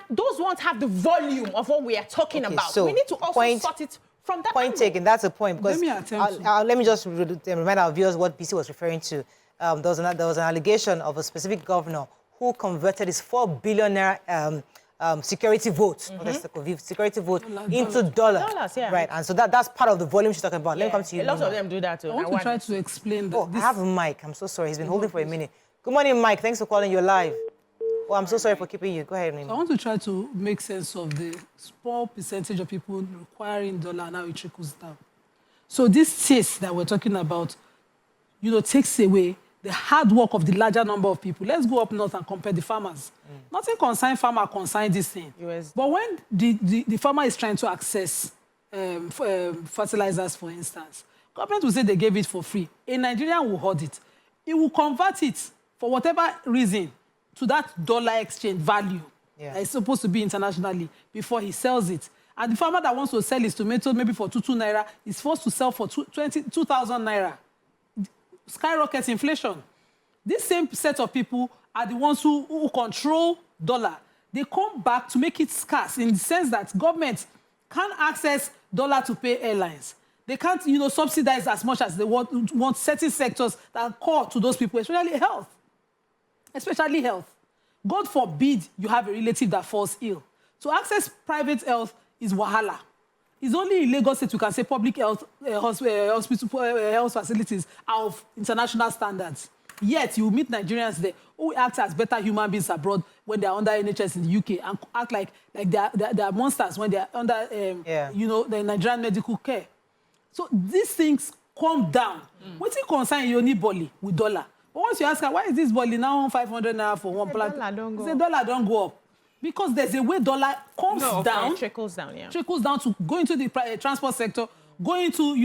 those ones have the volume of what we are talking about. So we need to also sort it from that point angle. taken. That's a point. Because let me just remind our viewers what BC was referring to. There was an allegation of a specific governor who converted his 4 billion naira security vote, security vote into dollars. Yeah. Right, and so that's part of the volume she's talking about. Let me come to you. A lot of them do that too. I want to try to explain that. Oh, I have a mic. I'm so sorry. He's been holding for a minute. Good morning, Mike. Thanks for calling. You're live. Oh, I'm so sorry for keeping you. Go ahead, Nima. I want to try to make sense of the small percentage of people requiring dollar and how it trickles down. So this taste that we're talking about, takes away the hard work of the larger number of people. Let's go up north and compare the farmers. Nothing concerns farmer, concerns this thing. But when the farmer is trying to access fertilizers, for instance, government will say they gave it for free. A Nigerian will hold it. He will convert it for whatever reason to that dollar exchange value that is supposed to be internationally before he sells it. And the farmer that wants to sell his tomato maybe for 2 naira is forced to sell for 2,000 naira. Skyrockets inflation. This same set of people are the ones who control dollar. They come back to make it scarce in the sense that government can't access dollar to pay airlines. They can't, subsidize as much as they want certain sectors that are core to those people, especially health. God forbid you have a relative that falls ill. To access private health is wahala. It's only in Lagos State you can say public health hospital health facilities are of international standards. Yet you meet Nigerians there who act as better human beings abroad when they are under NHS in the UK and act like they are monsters when they are under the Nigerian medical care. So these things calm down. What's it concern you need Bolly with dollar? But once you ask her, why is this Bolly now 500 naira for one plant? The dollar don't go up. Because there's a way dollar comes down. Trickles down, yeah. Trickles down to go into the transport sector, go into,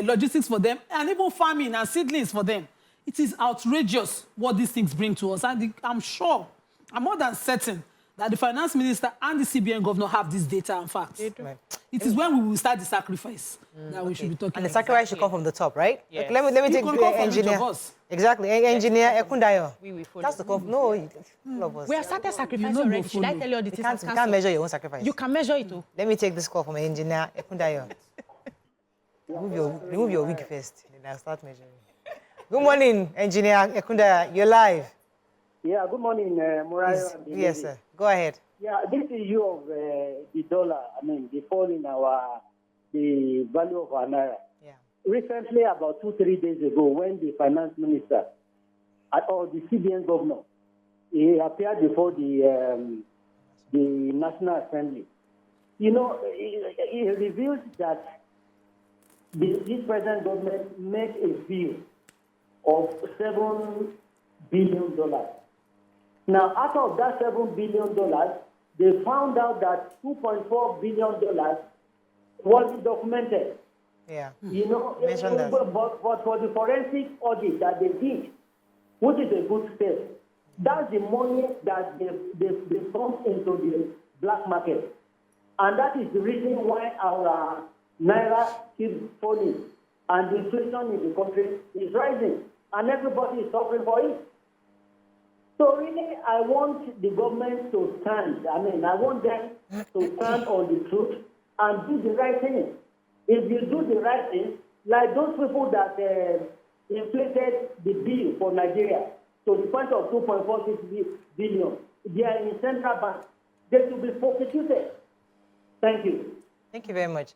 logistics for them, and even farming and seedlings for them. It is outrageous what these things bring to us. And I'm sure, I'm more than certain that the finance minister and the CBN governor have this data and facts. Right. It is when we will start the sacrifice that we should be talking about. And the sacrifice should come from the top, right? Yes. Okay, let me take the engineer. Exactly, engineer Ekundayo. That's the no. We have started sacrifice already. Should I tell you all the things? You can't measure your own sacrifice. You can measure it too. Let me take this call from engineer Ekundayo. Remove your wig first, then I'll start measuring. Good morning, engineer Ekundayo. You're live. Yeah, good morning, Murayo. Yes, sir. Go ahead. Yeah, this issue of the dollar, the fall in the value of our Naira. Yeah. Recently, about 2-3 days ago, when the finance minister or the CBN governor, he appeared before the National Assembly, he revealed that this present government made a bill of $7 billion. Now, out of that $7 billion, they found out that $2.4 billion was documented. Yeah. Mention that. But for the forensic audit that they did, which is a good step, that's the money that they pumped into the black market. And that is the reason why our Naira keeps falling and the inflation in the country is rising. And everybody is suffering for it. So really, I want the government to stand. I want them to stand on the truth and do the right thing. If you do the right thing, like those people that inflated the bill for Nigeria to the point of 2.46 billion, they are in central bank. They should be prosecuted. Thank you. Thank you very much.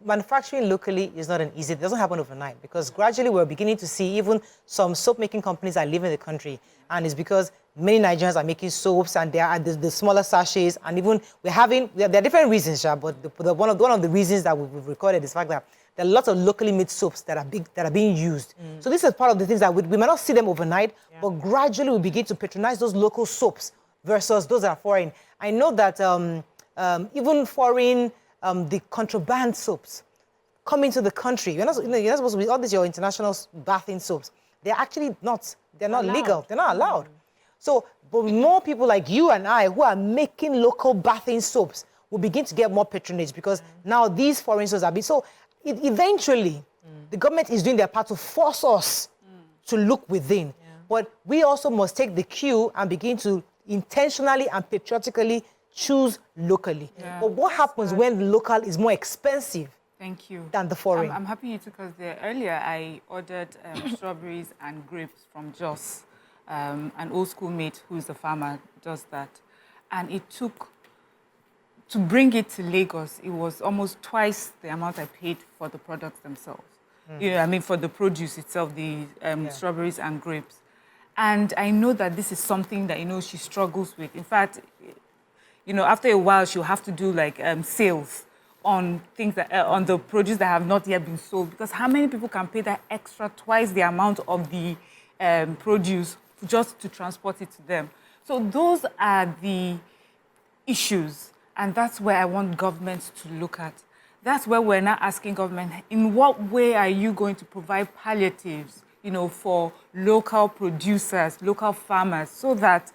Manufacturing locally is not an easy, it doesn't happen overnight because gradually we're beginning to see even some soap making companies are leaving the country. And it's because many Nigerians are making soaps and they are the smaller sachets. And even there are different reasons, but one of the reasons that we've recorded is the fact that there are lots of locally made soaps that are being used. So this is part of the things that we might not see them overnight, but gradually we begin to patronize those local soaps versus those that are foreign. I know that even foreign the contraband soaps coming to the country. You're not supposed to be all these your international bathing soaps. They're actually not. They're not legal. They're not allowed. So, but more people like you and I who are making local bathing soaps will begin to get more patronage because now these foreign soaps are being. So, eventually, the government is doing their part to force us to look within. Yeah. But we also must take the cue and begin to intentionally and patriotically choose locally. Yeah. But what happens when the local is more expensive than the foreign? I'm happy you took us there. Earlier, I ordered strawberries and grapes from Jos. An old schoolmate who's a farmer does that. And it took, to bring it to Lagos, it was almost twice the amount I paid for the products themselves. For the produce itself, the strawberries and grapes. And I know that this is something that, she struggles with. In fact, after a while, she'll have to do sales on things that on the produce that have not yet been sold. Because how many people can pay that extra twice the amount of the produce just to transport it to them? So those are the issues, and that's where I want governments to look at. That's where we're now asking government, in what way are you going to provide palliatives, for local producers, local farmers, so that,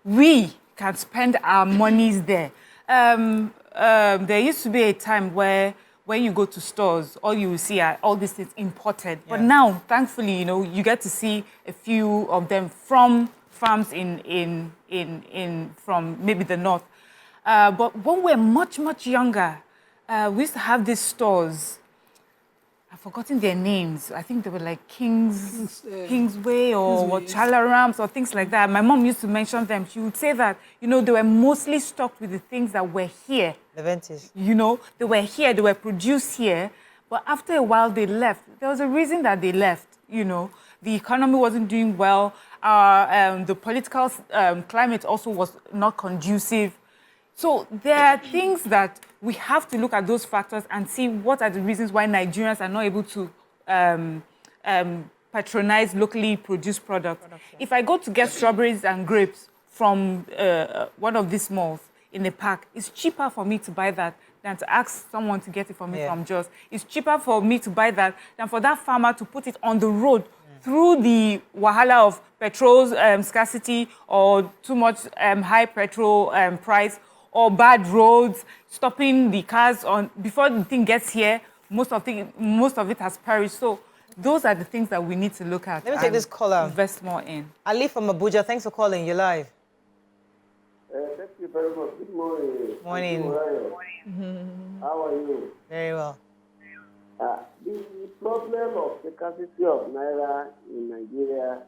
we can spend our monies there. There used to be a time where when you go to stores, all you will see are all these things imported. Yeah. But now, thankfully, you get to see a few of them from farms from maybe the north. But when we're much, much younger, we used to have these stores. I've forgotten their names. I think they were like Kingsway or Kingsway. Chalarams or things like that. My mom used to mention them. She would say that, you know, they were mostly stocked with the things that were here. Leventis. You know, they were here, they were produced here. But after a while, they left. There was a reason that they left, you know. The economy wasn't doing well. The political climate also was not conducive. So there are things that we have to look at those factors and see what are the reasons why Nigerians are not able to patronize locally produced products. If I go to get strawberries and grapes from one of these malls in the park, it's cheaper for me to buy that than to ask someone to get it for me from Jos. It's cheaper for me to buy that than for that farmer to put it on the road through the wahala of petrol scarcity or too much high petrol price, or bad roads, stopping the cars on before the thing gets here. Most of it has perished. So those are the things that we need to look at. Let me take this caller. Invest more in. Ali from Abuja, thanks for calling. You're live. Thank you very much. Good morning. Morning. How are you? Very well. The problem of scarcity of Naira in Nigeria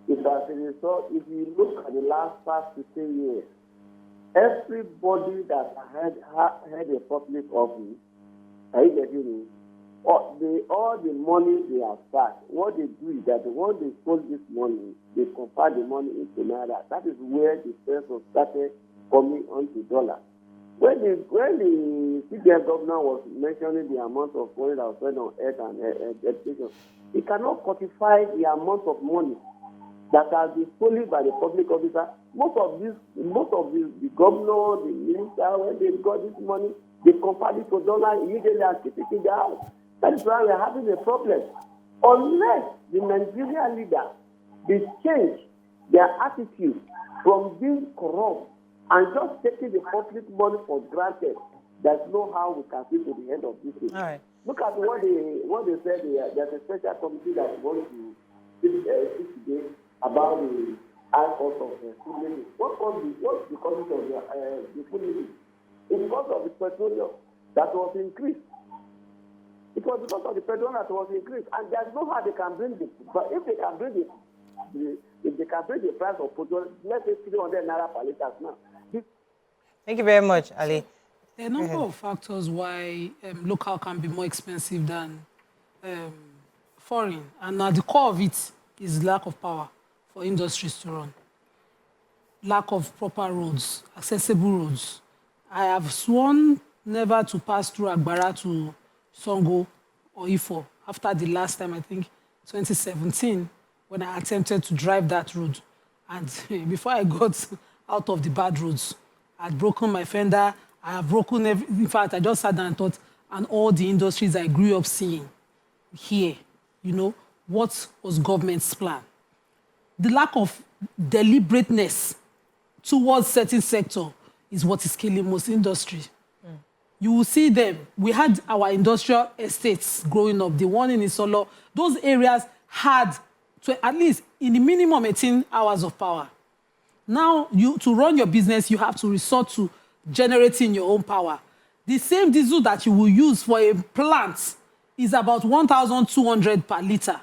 is as a result, if you look at the last past 15 years, everybody that had a public office, are you getting me? All the money they have stacked, what they do is that when they stole this money, they convert the money into Naira. That is where the peso started coming onto dollar. When the CBN governor was mentioning the amount of money that was spent on health and education, he cannot quantify the amount of money that has been stolen by the public officer. Most of the governor, the minister, when they got this money, they convert it to dollar immediately and keep it in their house. That is why we are having a problem. Unless the Nigerian leader, they change their attitude from being corrupt and just taking the public money for granted, there's no how we can see to the end of this thing. All right. Look at what they said. There's a special committee that is going to speak today about the high cost of food living. What's the cause of the food living? It's because of the petroleum that was increased. It was because of the petroleum that was increased, and there's no how they can bring it. But if they can bring the price of petrol, let's say 300 naira per litre now. Thank you very much, Ali. There are a number of factors why local can be more expensive than foreign. And at the core of it is lack of power for industries to run. Lack of proper roads, accessible roads. I have sworn never to pass through Agbara to Songo or Ifo after the last time, I think, 2017, when I attempted to drive that road. And before I got out of the bad roads, I'd broken my fender, I have broken in fact, I just sat down and thought, and all the industries I grew up seeing here, you know, what was government's plan? The lack of deliberateness towards certain sector is what is killing most industries. You will see them. We had our industrial estates growing up, the one in Isolo. Those areas had at least in the minimum 18 hours of power. Now, to run your business, you have to resort to generating your own power. The same diesel that you will use for a plant is about 1,200 per litre.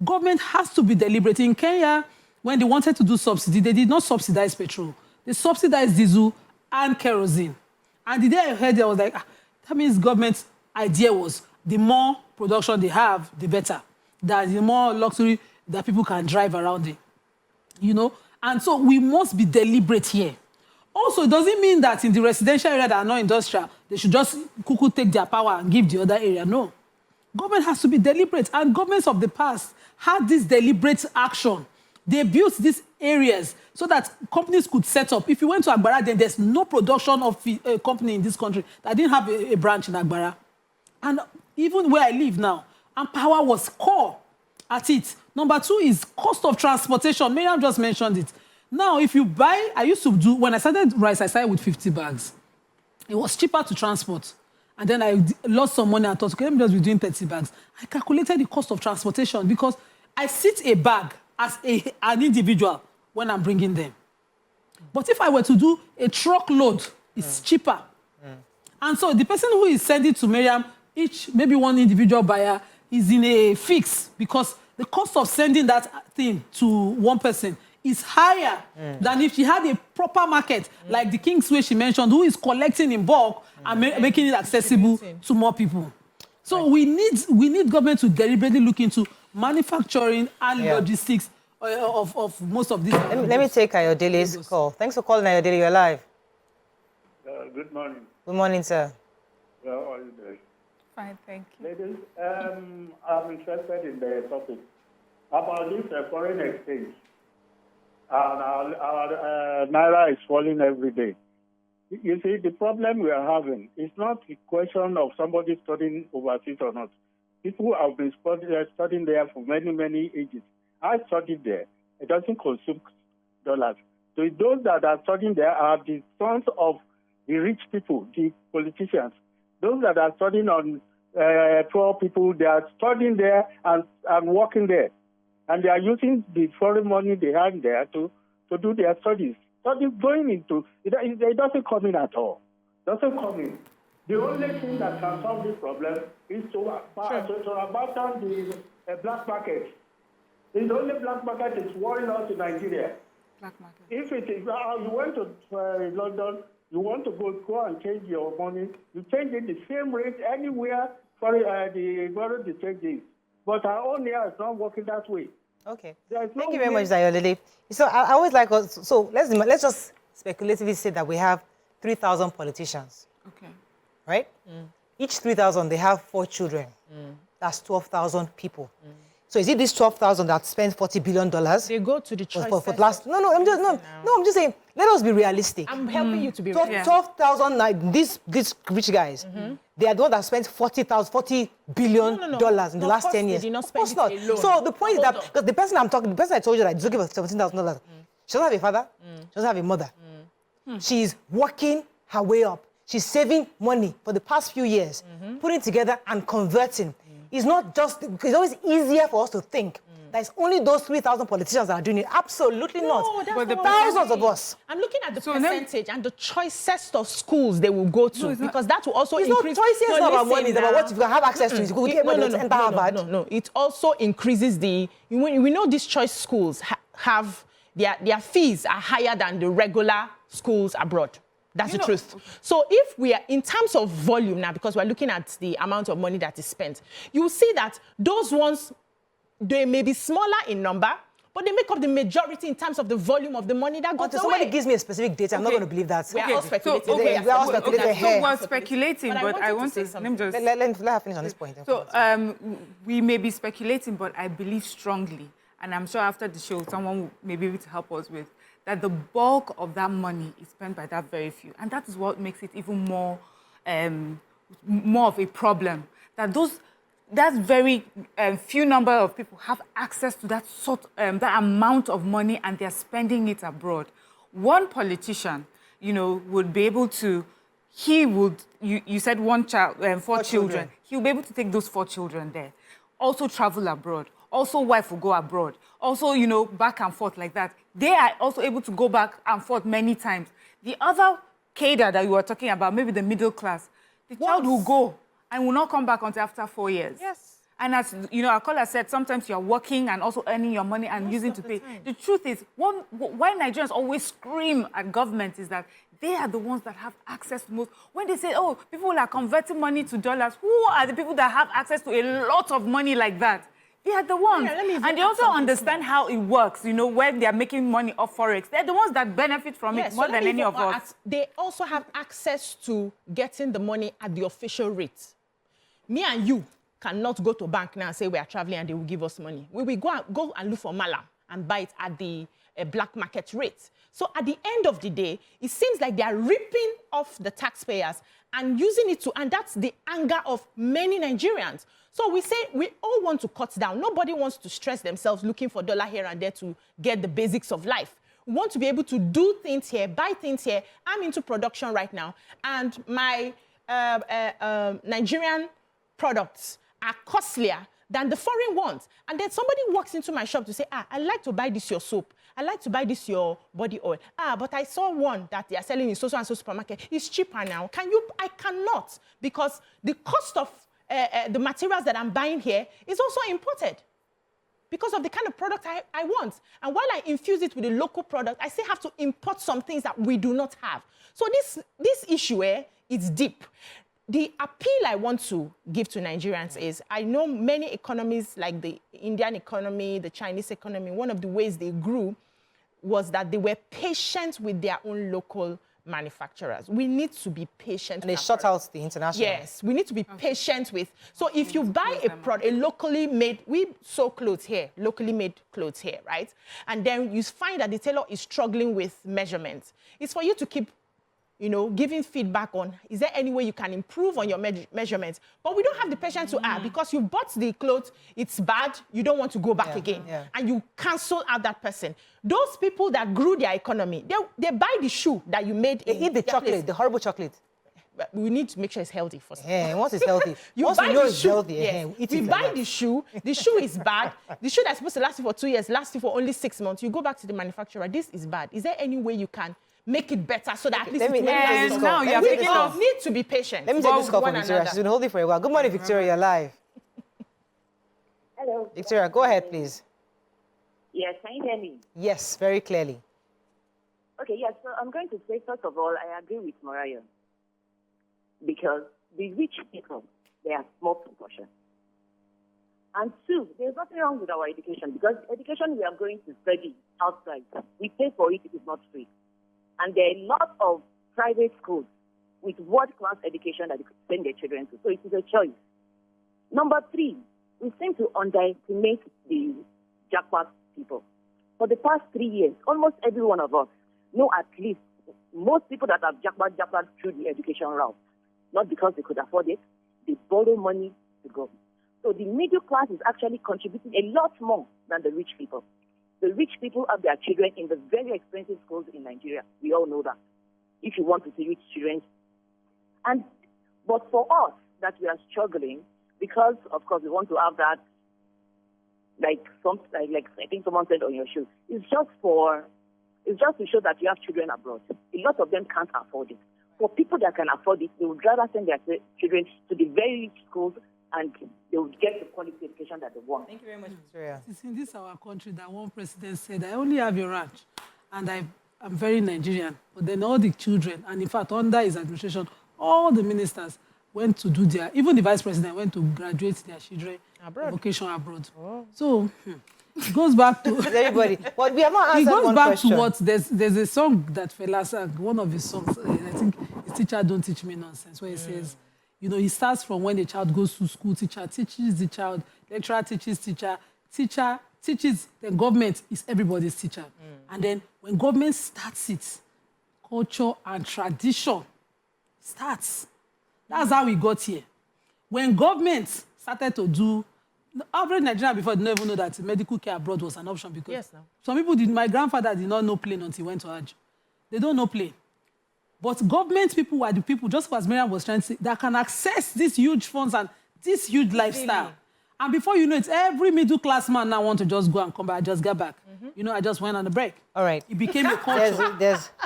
Government has to be deliberate. In Kenya, when they wanted to do subsidy, they did not subsidize petrol. They subsidized diesel and kerosene. And the day I heard it, I was like, that means government's idea was the more production they have, the better. That the more luxury that people can drive around it. You know? And so we must be deliberate here. Also, it doesn't mean that in the residential area that are not industrial, they should just take their power and give the other area. No. Government has to be deliberate. And governments of the past had this deliberate action. They built these areas so that companies could set up. If you went to Agbara, then there's no production of a company in this country that didn't have a branch in Agbara. And even where I live now, and power was core at it. Number two is cost of transportation. Miriam just mentioned it. Now, if you buy, I used to do, when I started rice, I started with 50 bags. It was cheaper to transport. And then I lost some money and thought, okay, let me just be doing 30 bags. I calculated the cost of transportation because I sit a bag as an individual when I'm bringing them. But if I were to do a truckload, it's cheaper. And so the person who is sending to Miriam, maybe one individual buyer, is in a fix because the cost of sending that thing to one person is higher than if she had a proper market, like the Kingsway she mentioned, who is collecting in bulk and making it accessible to more people. So we need government to deliberately look into manufacturing and logistics of most of these. Let me take Ayodele's call. Thanks for calling, Ayodele. You're live. Good morning. Good morning, sir. How are you doing? Fine, thank you. Ladies, I'm interested in the topic about this foreign exchange. Our Naira is falling every day. You see, the problem we are having is not a question of somebody studying overseas or not. People have been studying there for many, many ages. I studied there. It doesn't consume dollars. So those that are studying there are the sons of the rich people, the politicians. Those that are studying on poor people, they are studying there and working there. And they are using the foreign money they have there to do their studies. Studies going into, it doesn't come in at all. Doesn't come in. The only thing that can solve this problem is to abandon the black market. The only black market is worrying us in Nigeria. Black market. If it is, you went to London, you want to go and change your money, you change it the same rate anywhere for the borrow exchange is. But our own here is not working that way. Okay. Thank you very much, Ayodele. So I always like us. So let's just speculatively say that we have 3,000 politicians. Okay. Right? Each 3,000, they have 4 children. That's 12,000 people. So is it this 12,000 that spends $40 billion? They go to the choice for last. I'm just saying. Let us be realistic. I'm helping you to be realistic. 12,000. Like these rich guys, they are the ones that spent $40 billion in the last 10 years. They did not Of spend course not. it alone. So the point is that because the person I told you that is looking for $17,000, she doesn't have a father. She doesn't have a mother. She's working her way up. She's saving money for the past few years, putting together and converting. It's not just, it's always easier for us to think that it's only those 3,000 politicians that are doing it. Absolutely not. But the thousands of us. I'm looking at the percentage and the choicest of schools they will go to because that will also increase. It's not choices, it's not about money, it's about what you can have access to. You can get money to enter Harvard. No. It also increases the. We know these choice schools have their fees are higher than the regular schools abroad. That's the truth. Okay. So if we are, in terms of volume now, because we're looking at the amount of money that is spent, you will see that those ones, they may be smaller in number, but they make up the majority in terms of the volume of the money that goes away. Somebody gives me a specific date, I'm not going to believe that. We are all speculating. So we're speculating, but I want to let her finish on this point. So we may be speculating, but I believe strongly, and I'm sure after the show, someone may be able to help us with, that the bulk of that money is spent by that very few. And that is what makes it even more of a problem. That very few number of people have access to that that amount of money and they're spending it abroad. One politician, would be able to, you said one child, 4 children. He will be able to take those 4 children there. Also travel abroad. Also wife will go abroad. Also, back and forth like that. They are also able to go back and forth many times. The other cadre that you were talking about, maybe the middle class, the child will go and will not come back until after 4 years. Yes. And as our caller said, sometimes you're working and also earning your money and using to pay. The truth is, why Nigerians always scream at government is that they are the ones that have access to most. When they say, oh, people are converting money to dollars, who are the people that have access to a lot of money like that? They are the ones. And they also understand how it works, when they are making money off Forex. They're the ones that benefit from it more than any of us. They also have access to getting the money at the official rate. Me and you cannot go to bank now and say we are traveling and they will give us money. We will go and look for mala and buy it at the black market rate. So at the end of the day, it seems like they are ripping off the taxpayers and using it and that's the anger of many Nigerians. So we say we all want to cut down. Nobody wants to stress themselves looking for dollar here and there to get the basics of life. We want to be able to do things here, buy things here. I'm into production right now, and my Nigerian products are costlier than the foreign ones. And then somebody walks into my shop to say, I'd like to buy this your soap. I'd like to buy this your body oil. But I saw one that they are selling in so-and-so supermarket. It's cheaper now. I cannot, because the cost of the materials that I'm buying here is also imported because of the kind of product I want. And while I infuse it with a local product, I still have to import some things that we do not have. So this issue is deep. The appeal I want to give to Nigerians is, I know many economies like the Indian economy, the Chinese economy, one of the ways they grew was that they were patient with their own local manufacturers. We need to be patient. And they shut out the international. Yes, we need to be patient with. So if you buy a product, a locally made, we sew clothes here, locally made clothes here, right? And then you find that the tailor is struggling with measurements. It's for you to keep, you know, giving feedback on, is there any way you can improve on your measurements? But we don't have the patience to because you bought the clothes, it's bad, you don't want to go back again. And you cancel out that person. Those people that grew their economy, they buy the shoe that you made. They eat the chocolate, place. the horrible chocolate. But we need to make sure it's healthy first. Yeah, once it's healthy. You once buy we know the it's shoe, healthy, yes. we buy the shoe is bad. The shoe that's supposed to last you for 2 years, lasts you for only 6 months. You go back to the manufacturer, this is bad. Is there any way you can make it better so that at least let me take this call. we need to be patient. Let me take this call from Victoria. She's been holding for a while. Good morning, Victoria. You're live. Hello. Victoria, go ahead, please. Yes, can you hear me? Yes, very clearly. Okay, yes. So I'm going to say, first of all, I agree with Mariah. Because the rich people, they are small proportion. And two, there's nothing wrong with our education, because education we are going to study outside, we pay for it, it is not free. And there are a lot of private schools with world-class education that they could send their children to. So it is a choice. Number three, we seem to underestimate the jackpot people. For the past 3 years, almost every one of us know at least most people that have jackpot through the education route. Not because they could afford it, they borrow money to go. So the middle class is actually contributing a lot more than the rich people. The rich people have their children in the very expensive schools in Nigeria. We all know that. If you want to see rich children. But for us, that we are struggling, because, of course, we want to have that, like I think someone said on your show, it's just to show that you have children abroad. A lot of them can't afford it. For people that can afford it, they would rather send their children to the very rich schools and they would get the quality education that they want. Thank you very much, Victoria. It's in this our country that one president said, I only have a ranch and I'm very Nigerian. But then all the children, and in fact, under his administration, all the ministers went to do even the vice president went to graduate their children vocation abroad. Oh. So it goes back to everybody. But we have not answered one question. It goes back to what there's a song that Fela sang, one of his songs. I think his Teacher Don't Teach Me Nonsense, where he says, you know, he starts from when the child goes to school, teacher teaches the child, lecturer teaches teacher teaches, then government is everybody's teacher. And then when government starts it, culture and tradition starts. That's how we got here. When government started to do, average Nigerian before didn't even know that medical care abroad was an option, because some people did. My grandfather did not know plane until he went to Hajj. They don't know plane. But government people were the people, just as Miriam was trying to say, that can access these huge funds and this huge lifestyle. And before you know it, every middle class man now want to just go and come back, just get back. You know, I just went on a break. All right. It became a culture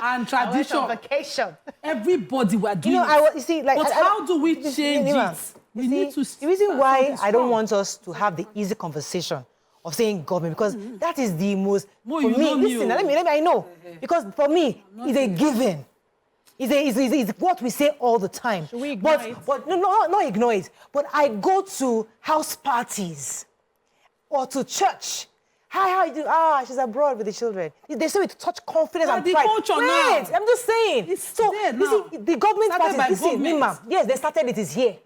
and tradition. I went on vacation. Everybody were doing you see, like, but how do we change it? We need to. The reason why I don't want us to have the easy conversation of saying government, because that is the most, for me, listen, let me, I know. Because for me, it's a given. It's what we say all the time. Should we ignore it? But no, not ignore it. But I go to house parties or to church. How you do? She's abroad with the children. They say with such confidence and the pride. culture Wait, now. I'm just saying. It's so there you now. see, the government Started by parties. Listen, government. Nima, yes, they started it. Is here.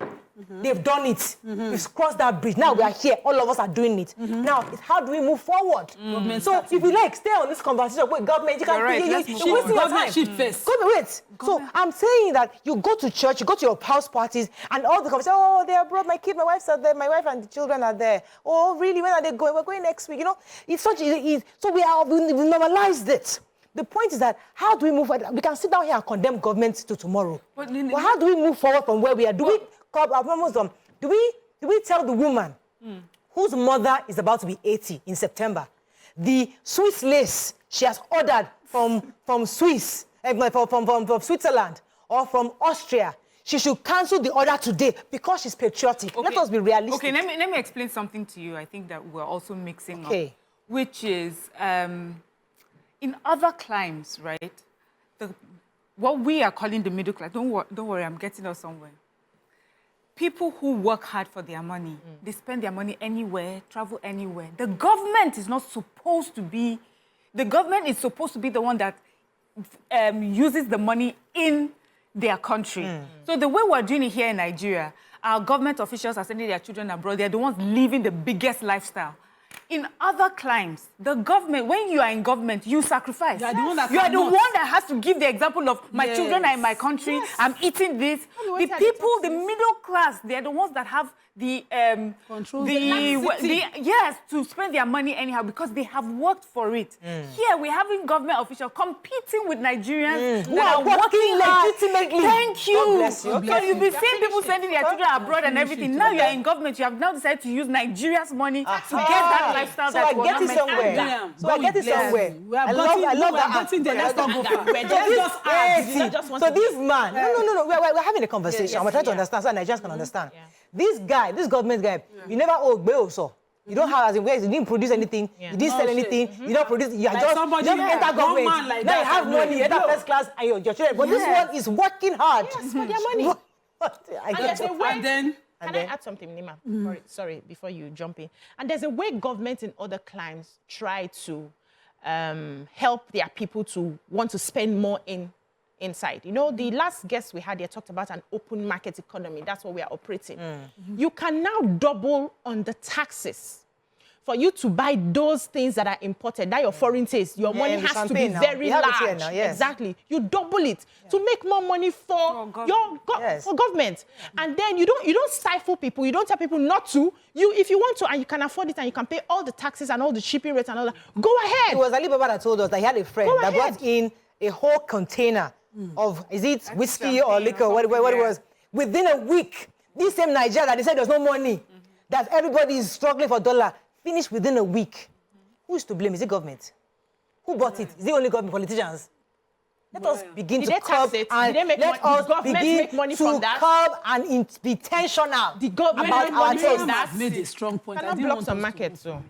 They've done it. We've crossed that bridge. Now we are here. All of us are doing it. Now, it's how do we move forward? So if you like, stay on this conversation with government. You can you're wasting your time. First. Wait. So I'm saying that you go to church, you go to your house parties, and all the conversation. Oh, they're abroad. My wife's are there. My wife and the children are there. Oh, really? When are they going? We're going next week. You know, it's such. So we normalized it. The point is that how do we move forward? We can sit down here and condemn government to tomorrow. But how do we move forward from where we are? Do we tell the woman whose mother is about to be 80 in September, the Swiss lace she has ordered from Switzerland or from Austria, she should cancel the order today because she's patriotic. Okay. Let us be realistic. Okay, let me explain something to you. I think that we're also mixing up, Okay. which is in other climes, right? What we are calling the middle class. Don't worry, I'm getting us somewhere. People who work hard for their money, they spend their money anywhere, travel anywhere. The government is not supposed to be. The government is supposed to be the one that uses the money in their country. So the way we're doing it here in Nigeria, our government officials are sending their children abroad. They're the ones living the biggest lifestyle. In other climes, the government, when you are in government, you sacrifice. You are the one that You are the cannot. one that has to give the example of my Yes. children are in my country, I'm eating this. The people, the middle class, they're the ones that have the Control yes, to spend their money anyhow because they have worked for it. Here we're having government officials competing with Nigerians Who that are working hard. legitimately. Thank you. God bless you. So you'll be seeing people sending their children abroad and everything. Now you're in government. You have now decided to use Nigeria's money to get that lifestyle So that I was get not it meant somewhere. to. So I get it somewhere. I love that. Let's not go for it. So this man, no, we're having a conversation. We're trying to understand so Nigerians can understand. This guy, this government guy, you never owe also. You don't have, as in, you didn't produce anything, you didn't sell anything, you don't produce, you are just enter government. Like now you have money, you enter first class, and your children. But this one is working hard. Yes, for their money. I get it. Can I add something, Nima? Sorry, before you jump in. And there's a way government in other climes try to help their people to want to spend more inside. You know, the last guest we had here talked about an open market economy. That's what we are operating. You can now double on the taxes for you to buy those things that are imported, that your foreign taste, your money has to be very large. Exactly. You double it to make more money for for government. And then you don't stifle people. You don't tell people not to. If you want to and you can afford it and you can pay all the taxes and all the shipping rates and all that, go ahead. It was Alibaba that told us that he had a friend that brought in a whole container of, is it whiskey or liquor, what it was. Within a week, this same Nigeria that they said there's no money, that everybody is struggling for dollar, finished within a week. Who is to blame? Is it government? Who bought it? Is it only government politicians? Let us begin to curb and let us begin to curb and be intentional about our taste. That's made a strong point. Cannot block some markets, so.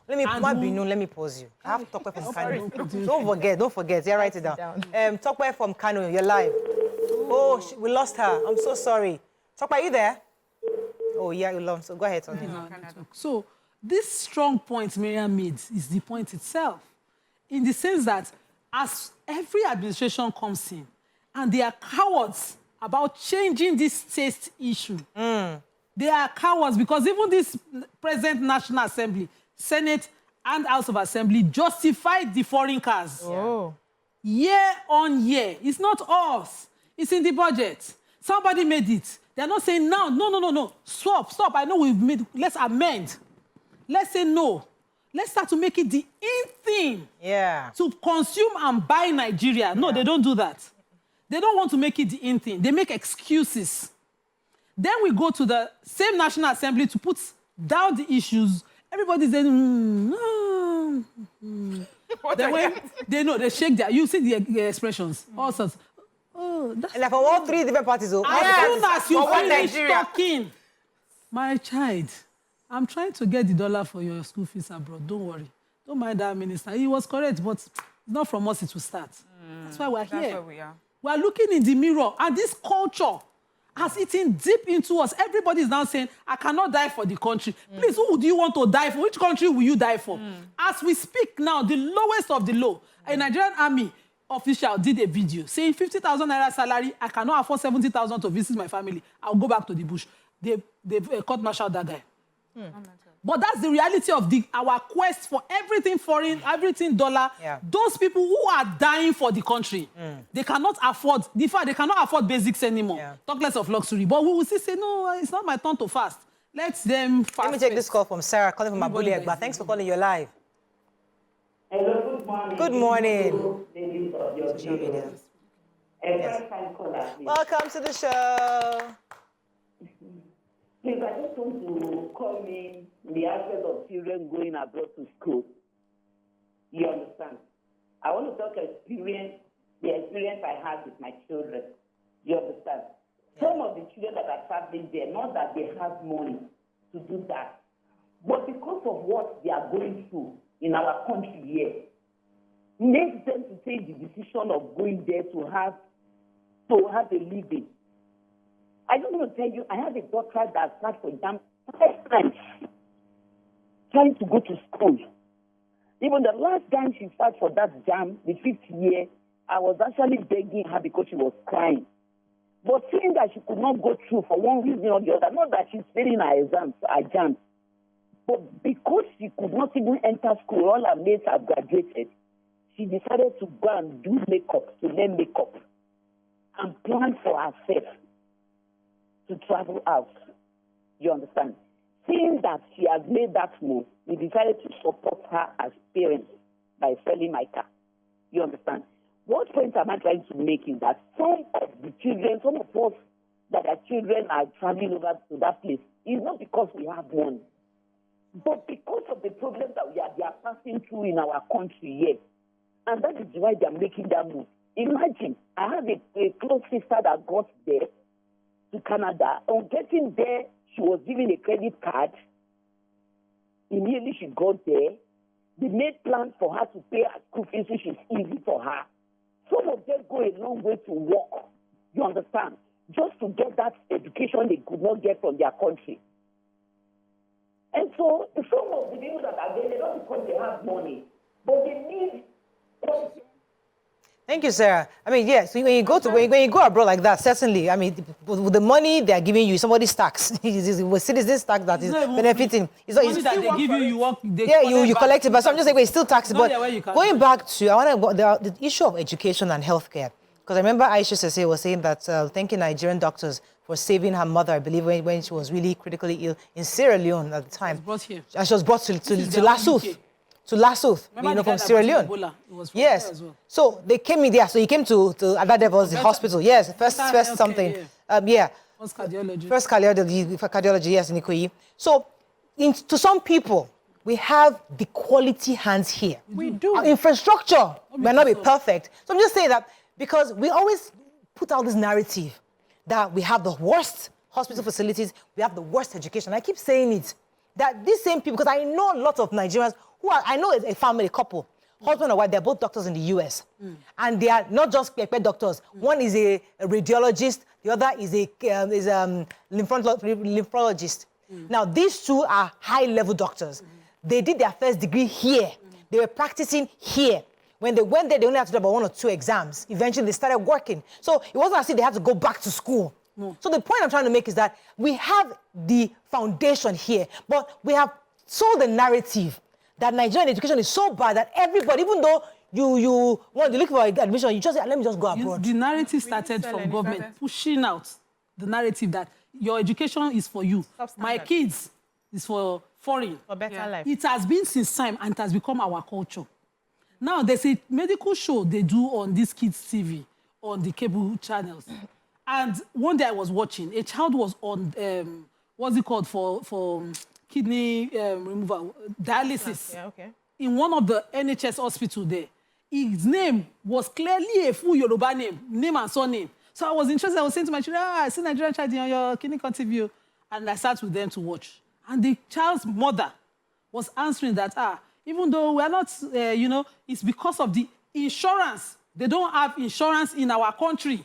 Let me pause you. I have Tokwe from Kano. Don't forget. Yeah, write it down. Tokwe from Kano, you're live. Oh, we lost her. I'm so sorry. Tokwe, are you there? Oh, yeah, you lost. So go ahead, Tony. So this strong point Miriam made is the point itself, in the sense that as every administration comes in and they are cowards about changing this taste issue, they are cowards because even this present National Assembly, Senate and House of Assembly justified the foreign cars. Year on year. It's not us. It's in the budget. Somebody made it. They're not saying now, no. Stop. I know we've made, let's amend. Let's say no. Let's start to make it the in thing. To consume and buy Nigeria. No, they don't do that. They don't want to make it the in thing. They make excuses. Then we go to the same National Assembly to put down the issues. Everybody's saying, Then when they know, they shake their, you see the expressions, all sorts. Oh, that's... And from all three different parties. As soon as you finish talking, my child, I'm trying to get the dollar for your school fees abroad. Don't worry. Don't mind that minister. He was correct, but it's not from us it will start. That's why we're here. That's where we are. We're looking in the mirror, and this culture has eaten deep into us. Everybody is now saying, I cannot die for the country. Please, who do you want to die for? Which country will you die for? As we speak now, the lowest of the low, a Nigerian army official did a video saying 50,000 Naira salary, I cannot afford 70,000 to visit my family. I'll go back to the bush. They've court-martialed that guy. But that's the reality of our quest for everything foreign, everything dollar. Those people who are dying for the country, they cannot afford, in fact, they cannot afford basics anymore. Talk less of luxury. But we will still say, no, it's not my turn to fast. Let them fast. Let me take this call from Sarah, calling from Abuli Egba. Thanks for calling. You're live. Hello, good morning. Good morning. Ladies of your Social media. Welcome to the show. Please, I just want to come in the aspect of children going abroad to school. You understand? I want to talk the experience I had with my children. You understand? Some traveling there, not that they have money to do that, but because of what they are going through in our country here, makes them to take the decision of going there to have a living. I don't want to tell you, I have a daughter that sat for exam 5 times trying to go to school. Even the last time she sat for that jam, the 5th year, I was actually begging her because she was crying. But seeing that she could not go through for one reason or the other, not that she's failing her exams, her jams, but because she could not even enter school, all her mates have graduated, she decided to go and do makeup, to learn makeup, and plan for herself to travel out. You understand? Seeing that she has made that move, we decided to support her as parents by selling my car. You understand? What point am I trying to make is that some of the children, some of us that our children are traveling over to that place, is not because we have money, but because of the problems that they are passing through in our country here. And that is why they are making that move. Imagine, I have a close sister that got there to Canada. On getting there, she was given a credit card. Immediately she got there. They made plans for her to pay her school fees, which is easy for her. Some of them go a long way to work, you understand, just to get that education they could not get from their country. And so some of the people that are there, they don't because they have money, but they need. Thank you, Sarah. I mean, yes, when you go abroad like that, certainly, I mean, with the money they are giving you, somebody's tax, with citizens' tax that is benefiting. It's money that they give you, you work. You collect it, but so I'm just saying, it's still tax. But going back to, the issue of education and healthcare, because I remember Aisha Sese was saying that thanking Nigerian doctors for saving her mother, I believe, when she was really critically ill in Sierra Leone at the time. She was brought to Lassouf. To Lassouf, from Sierra Leone. Yes. Well. So they came in there. So he came to Adadevo's hospital. Yes, first something. First cardiology. First cardiology, yes, in Ikoyi. So to some people, we have the quality hands here. We do. Our infrastructure may not be perfect. So I'm just saying that because we always put out this narrative that we have the worst hospital facilities, we have the worst education. I keep saying it, that these same people, because I know a lot of Nigerians I know a family, a couple, husband and wife, they're both doctors in the US. And they are not just doctors. One is a radiologist, the other is a nephrologist. Now, these two are high-level doctors. They did their first degree here. They were practicing here. When they went there, they only had to do about 1 or 2 exams. Eventually, they started working. So it wasn't as if they had to go back to school. So the point I'm trying to make is that we have the foundation here, but we have sold the narrative that Nigerian education is so bad that everybody, even though you want to look for admission, you just say, let me just go abroad. The narrative started from government pushing out the narrative that your education is for you. My kids is for foreign. For better life. It has been since time and it has become our culture. Now, there's a medical show they do on this kids' TV, on the cable channels. And one day I was watching, a child was on, what's it called, for kidney removal, dialysis. Yeah, okay. In one of the NHS hospitals there. His name was clearly a full Yoruba name and surname. So I was interested. I was saying to my children, I see Nigerian child on your clinical TV. And I sat with them to watch. And the child's mother was answering that, even though we are not, it's because of the insurance. They don't have insurance in our country.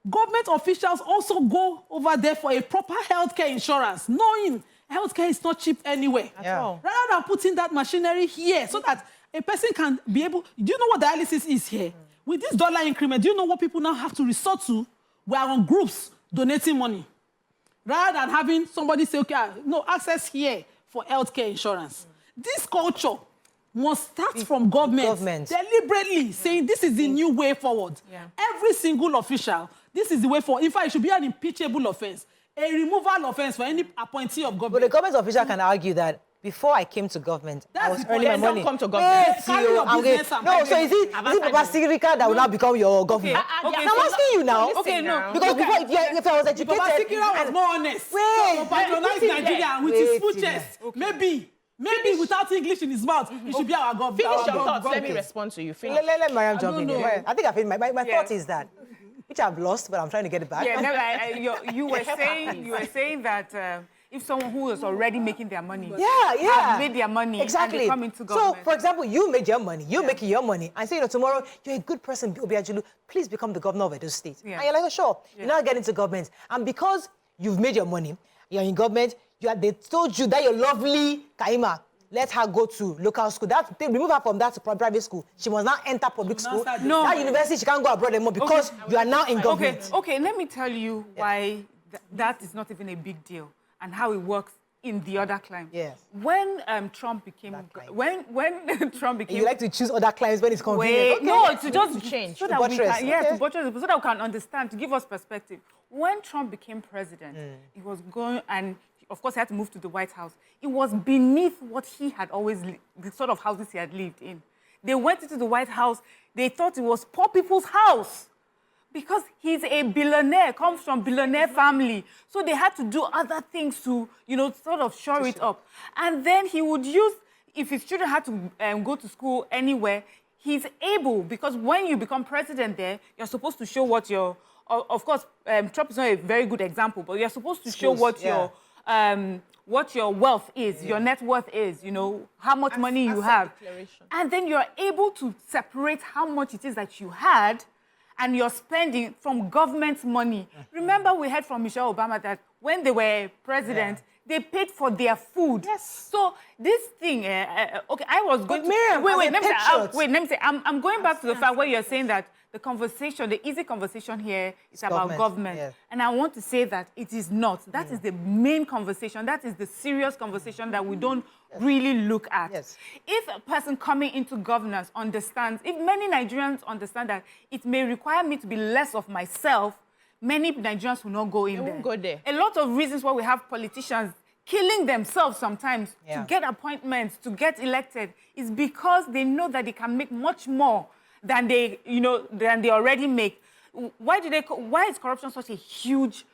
Government officials also go over there for a proper healthcare insurance, knowing healthcare is not cheap anywhere. At all. Rather than putting that machinery here so that a person can be able... Do you know what dialysis is here? With this dollar increment, do you know what people now have to resort to? We are on groups donating money. Rather than having somebody say, okay, no, access here for healthcare insurance. This culture must start from government. Deliberately saying this is the new way forward. Every single official, this is the way forward. In fact, it should be an impeachable offense. A removal offense for any appointee of government. But the government official can argue that before I came to government, I was earning my money. Don't come to government. No, so is it Papa Sigirika that will now become your governor? Okay, I'm asking you now. Okay, no. Because before, if I was educated... Papa Sigirika was more honest. Wait. So patronize Nigeria with his full chest. Maybe without English in his mouth, he should be our governor. Finish your thoughts. Let me respond to you. Let Mariam jump in here. I think I finished. My thought is that which I've lost, but I'm trying to get it back. Yeah, no, you were saying that if someone who is already making their money, have made their money, exactly. and they come into government. So, for example, you made your money, you're making your money, and say, tomorrow you're a good person, Obiajulu, please become the governor of Edo State. And you're like, oh, sure. You're not getting into government, and because you've made your money, you're in government. They told you that you're lovely Kaima. Let her go to local school. They remove her from that to private school. She must now enter public school. No. That university, she can't go abroad anymore because you are now in government. Okay, let me tell you why that is not even a big deal and how it works in the other climes. Yes. When Trump became... When Trump became... You like to choose other clients when it's convenient. No, to just change. So that we can, to buttress, so that we can understand, to give us perspective. When Trump became president, he was going and... Of course, he had to move to the White House. It was beneath what he had always, the sort of houses he had lived in. They went into the White House. They thought it was poor people's house because he's a billionaire, comes from billionaire family. So they had to do other things to, sort of shore it up. And then he would use, if his children had to go to school anywhere, he's able, because when you become president there, you're supposed to show what your, of course, Trump is not a very good example, but you're supposed to show what your wealth is, your net worth is, how much money you have. And then you're able to separate how much it is that you had and you're spending from government money. Remember, we heard from Michelle Obama that when they were president, they paid for their food. Yes. So this thing, okay, I was going to... Let me say, I'm going back to the fact where you're saying that the conversation, the easy conversation here is about government. Yes. And I want to say that it is not. That is the main conversation. That is the serious conversation that we don't really look at. Yes. If a person coming into governance understands, if many Nigerians understand that it may require me to be less of myself, many Nigerians will not go in there. Go there. A lot of reasons why we have politicians killing themselves sometimes to get appointments, to get elected, is because they know that they can make much more than they already make. Why is corruption such a huge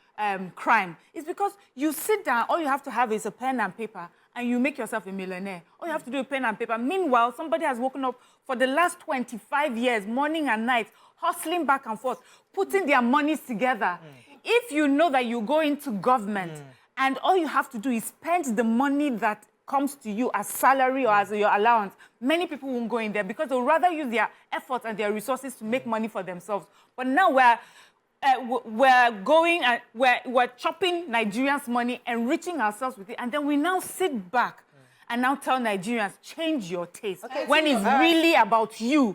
crime? It's because you sit down, all you have to have is a pen and paper, and you make yourself a millionaire. All you have to do is pen and paper. Meanwhile, somebody has woken up for the last 25 years, morning and night, hustling back and forth, putting their monies together. If you know that you go into government and all you have to do is spend the money that comes to you as salary or as your allowance, many people won't go in there because they'll rather use their efforts and their resources to make money for themselves. But now we're chopping Nigerians' money, enriching ourselves with it, and then we now sit back and now tell Nigerians, change your taste. When it's really about you.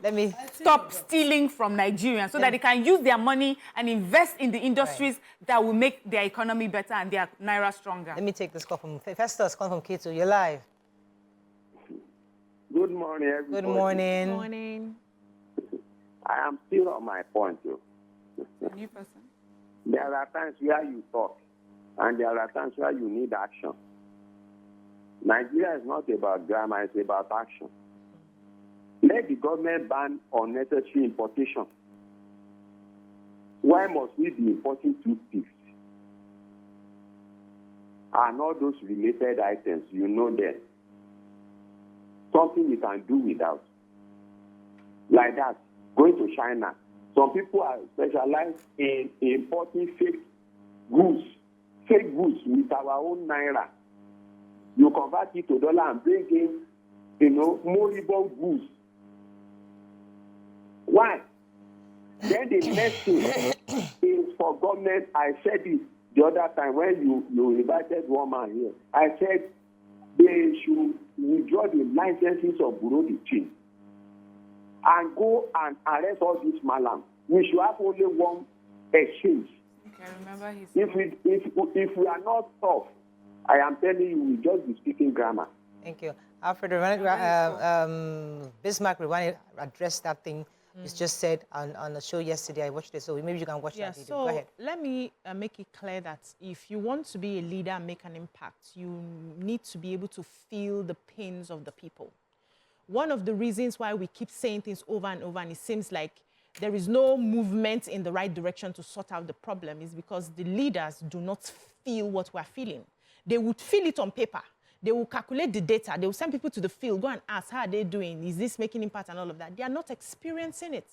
Stop stealing from Nigerians so that they can use their money and invest in the industries that will make their economy better and their Naira stronger. Let me take this call from Festus, call from K2. You're live. Good morning, everybody. Good morning. Good morning. I am still on my point, too. A new person. There are times where you talk, and there are times where you need action. Nigeria is not about grammar, it's about action. Let the government ban unnecessary importation. Why must we be importing toothpicks and all those related items? You know them. Something you can do without. Like that, going to China. Some people are specialized in importing fake goods with our own Naira. You convert it to dollar and bring in, moribund goods. Why? Then the next thing is for government. I said it the other time when you invited one man here. I said they should withdraw the licenses of Bureau de Change and go and arrest all these malams. We should have only one exchange. Okay, remember his if we are not tough, I am telling you, we just be speaking grammar. Thank you. Alfred, Bismarck addressed that thing you just said on the show yesterday. I watched it, so maybe you can watch that video. So go ahead. Let me make it clear that if you want to be a leader and make an impact, you need to be able to feel the pains of the people. One of the reasons why we keep saying things over and over, and it seems like there is no movement in the right direction to sort out the problem, is because the leaders do not feel what we're feeling. They would feel it on paper. They will calculate the data. They will send people to the field, go and ask, how are they doing? Is this making impact and all of that? They are not experiencing it.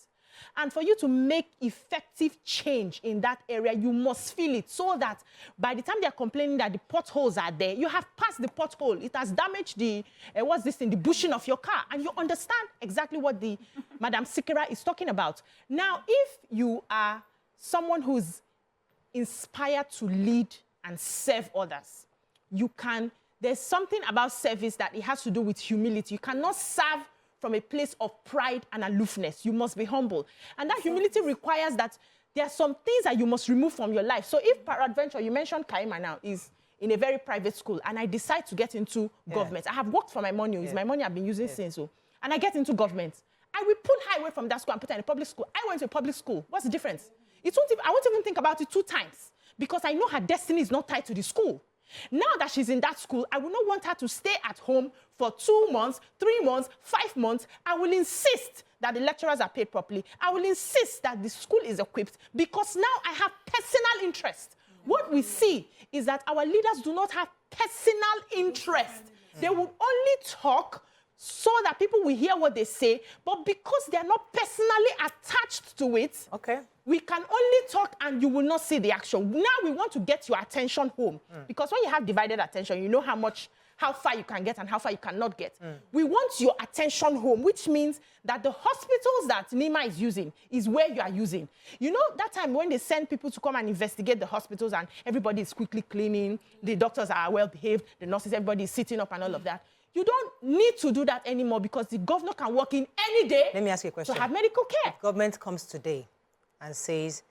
And for you to make effective change in that area, you must feel it so that by the time they're complaining that the potholes are there, you have passed the pothole. It has damaged the, the bushing of your car. And you understand exactly what the Madam Sikira is talking about. Now, if you are someone who's inspired to lead and serve others, there's something about service that it has to do with humility. You cannot serve from a place of pride and aloofness. You must be humble. And that humility requires that there are some things that you must remove from your life. So if peradventure, you mentioned Kaima now, is in a very private school, and I decide to get into government. I have worked for my money. It's my money I've been using since. So, and I get into government. I will pull her away from that school and put her in a public school. I went to a public school. What's the difference? I won't even think about it 2 times because I know her destiny is not tied to the school. Now that she's in that school, I will not want her to stay at home for 2 months, 3 months, 5 months. I will insist that the lecturers are paid properly. I will insist that the school is equipped because now I have personal interest. What we see is that our leaders do not have personal interest. They would only talk so that people will hear what they say, but because they are not personally attached to it, we can only talk and you will not see the action. Now we want to get your attention home. Because when you have divided attention, you know how far you can get and how far you cannot get. We want your attention home, which means that the hospitals that Nima is using is where you are using. You know, that time when they send people to come and investigate the hospitals and everybody is quickly cleaning, the doctors are well behaved, the nurses, everybody is sitting up and all of that. You don't need to do that anymore because the governor can walk in any day. Let me ask you a question. To have medical care. If government comes today and says,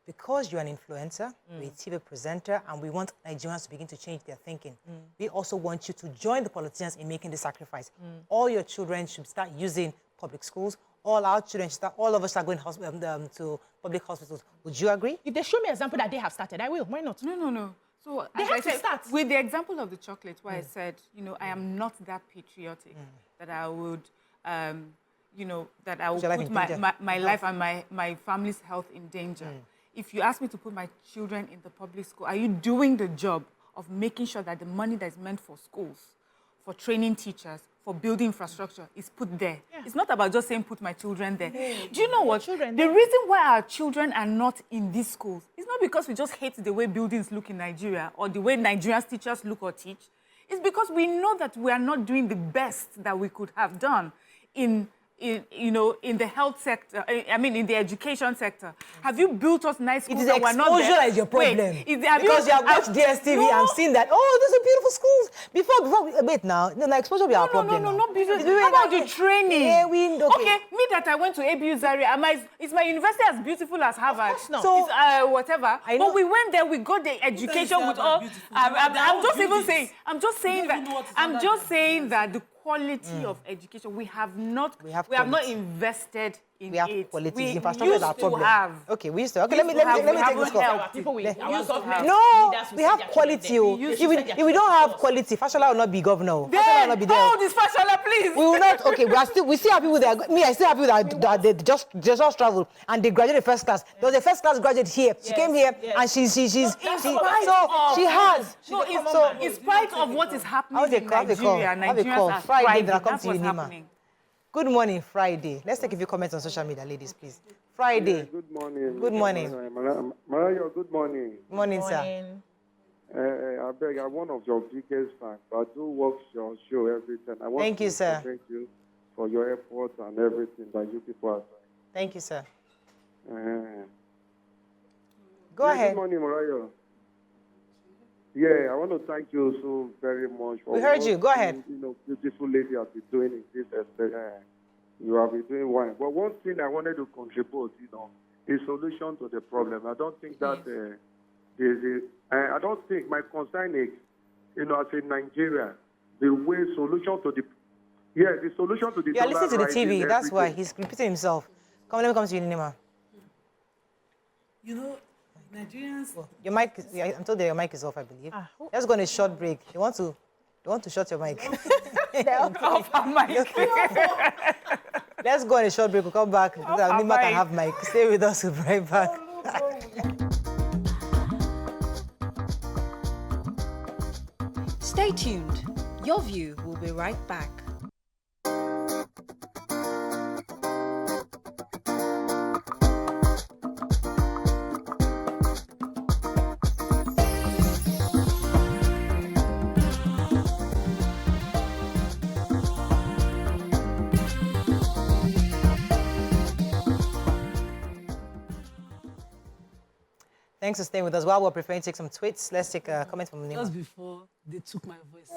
because you're an influencer, you're a TV presenter, and we want Nigerians to begin to change their thinking, we also want you to join the politicians in making the sacrifice. All your children should start using public schools. All our children should start, all of us are going to public hospitals. Would you agree? If they show me an example that they have started, I will. Why not? No. So they have to start. With the example of the chocolate, where I said, I am not that patriotic that I would, that I would put my life and my family's health in danger. If you ask me to put my children in the public school, are you doing the job of making sure that the money that is meant for schools, for training teachers, for building infrastructure is put there? It's not about just saying put my children there. Do you know what? The reason why our children are not in these schools is not because we just hate the way buildings look in Nigeria or the way Nigerians teachers look or teach. It's because we know that we are not doing the best that we could have done in the health sector, in the education sector. Have you built us nice schools? It is exposure that is your problem. Because you have watched DSTV and seen that, these are beautiful schools. Wait now, exposure will be our problem. No, not business. How about the training? Yeah, okay, me that I went to ABU Zaria, is my university as beautiful as Harvard? Of course not. So, whatever. But we went there, we got the education with all. I'm just saying that the quality of education, we have not invested in we have it. quality. Infrastructure is our problem. Okay, we used to. Okay, let me take this call. We have quality. If we don't have quality, Fashola will not be governor. Fashola will not be there. Oh, this Fashola, please. We will not. Okay, we still have people that. I still have people that they just traveled and they graduated first class. There was a first class graduate here. She came here and she has. In spite of what is happening in Nigeria, Nigerians are thriving. That's what's happening. Good morning, Friday. Let's take a few comments on social media, ladies, please. Friday. Yeah, good morning. Good morning. Mariah, good morning. Good morning, sir. I beg, I'm one of your biggest fans. I do watch your show every time. I want to thank you for your efforts and everything that you people are doing. Thank you, sir. Go ahead. Good morning, Mariah. Yeah, I want to thank you so very much for we heard you. Go ahead. Beautiful lady has been doing in this you have been doing well. But one thing I wanted to contribute, is solution to the problem. I don't think that I don't think my concern is, as in Nigeria, the way solution to the solution to the yeah, listen to the TV. That's why he's repeating himself. Come, let me come to you, Nima. Nigerians. Your mic. I'm told that your mic is off, I believe. Let's go on a short break. They want to shut your mic. Off our mic. Let's go on a short break. We'll come back. Nima can have mic. Stay with us. We'll be right back. Stay tuned. Your View will be right back. Thanks for staying with us. While we're preparing to take some tweets, let's take a comment from Nima. Just before they took my voice,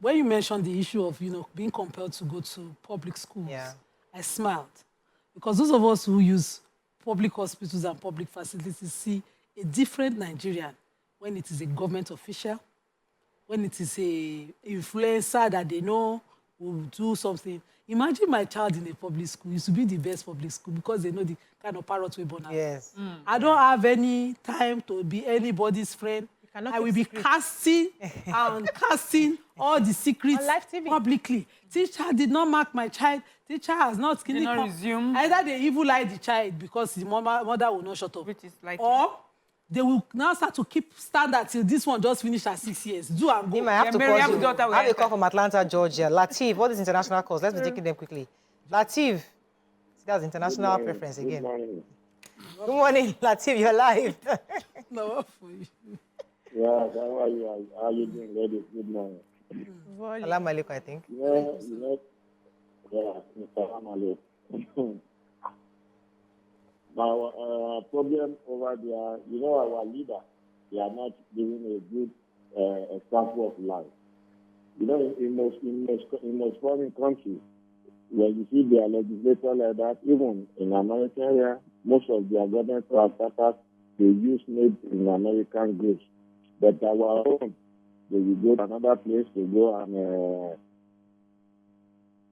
when you mentioned the issue of, being compelled to go to public schools, I smiled. Because those of us who use public hospitals and public facilities see a different Nigerian when it is a government official, when it is a influencer that they know will do something. Imagine my child in a public school. It used to be the best public school because they know the kind of parrot we born out. Yes. I don't have any time to be anybody's friend. I will be casting and casting all the secrets publicly. Teacher did not mark my child. Teacher has not resumed. Either they evil lie the child because the mother will not shut up. Which is like or they will now start to keep standard till this one just finished at 6 years. Do and go. I have to pause you. I have a call from Atlanta, Georgia. Latif, what is international calls? Let's be taking them quickly. Latif, that's international preference again. Good morning, Latif, you're live. No, for you. Yeah, how are you? How are you doing, ladies? Good morning. Salam alaikum, I think. Salam alaikum. Our problem over there, our leader, they are not giving a good example of life. In most foreign countries, when you see their legislator like that, even in America here, most of their government status, they use made in American goods. But our own, they will go to another place to go and...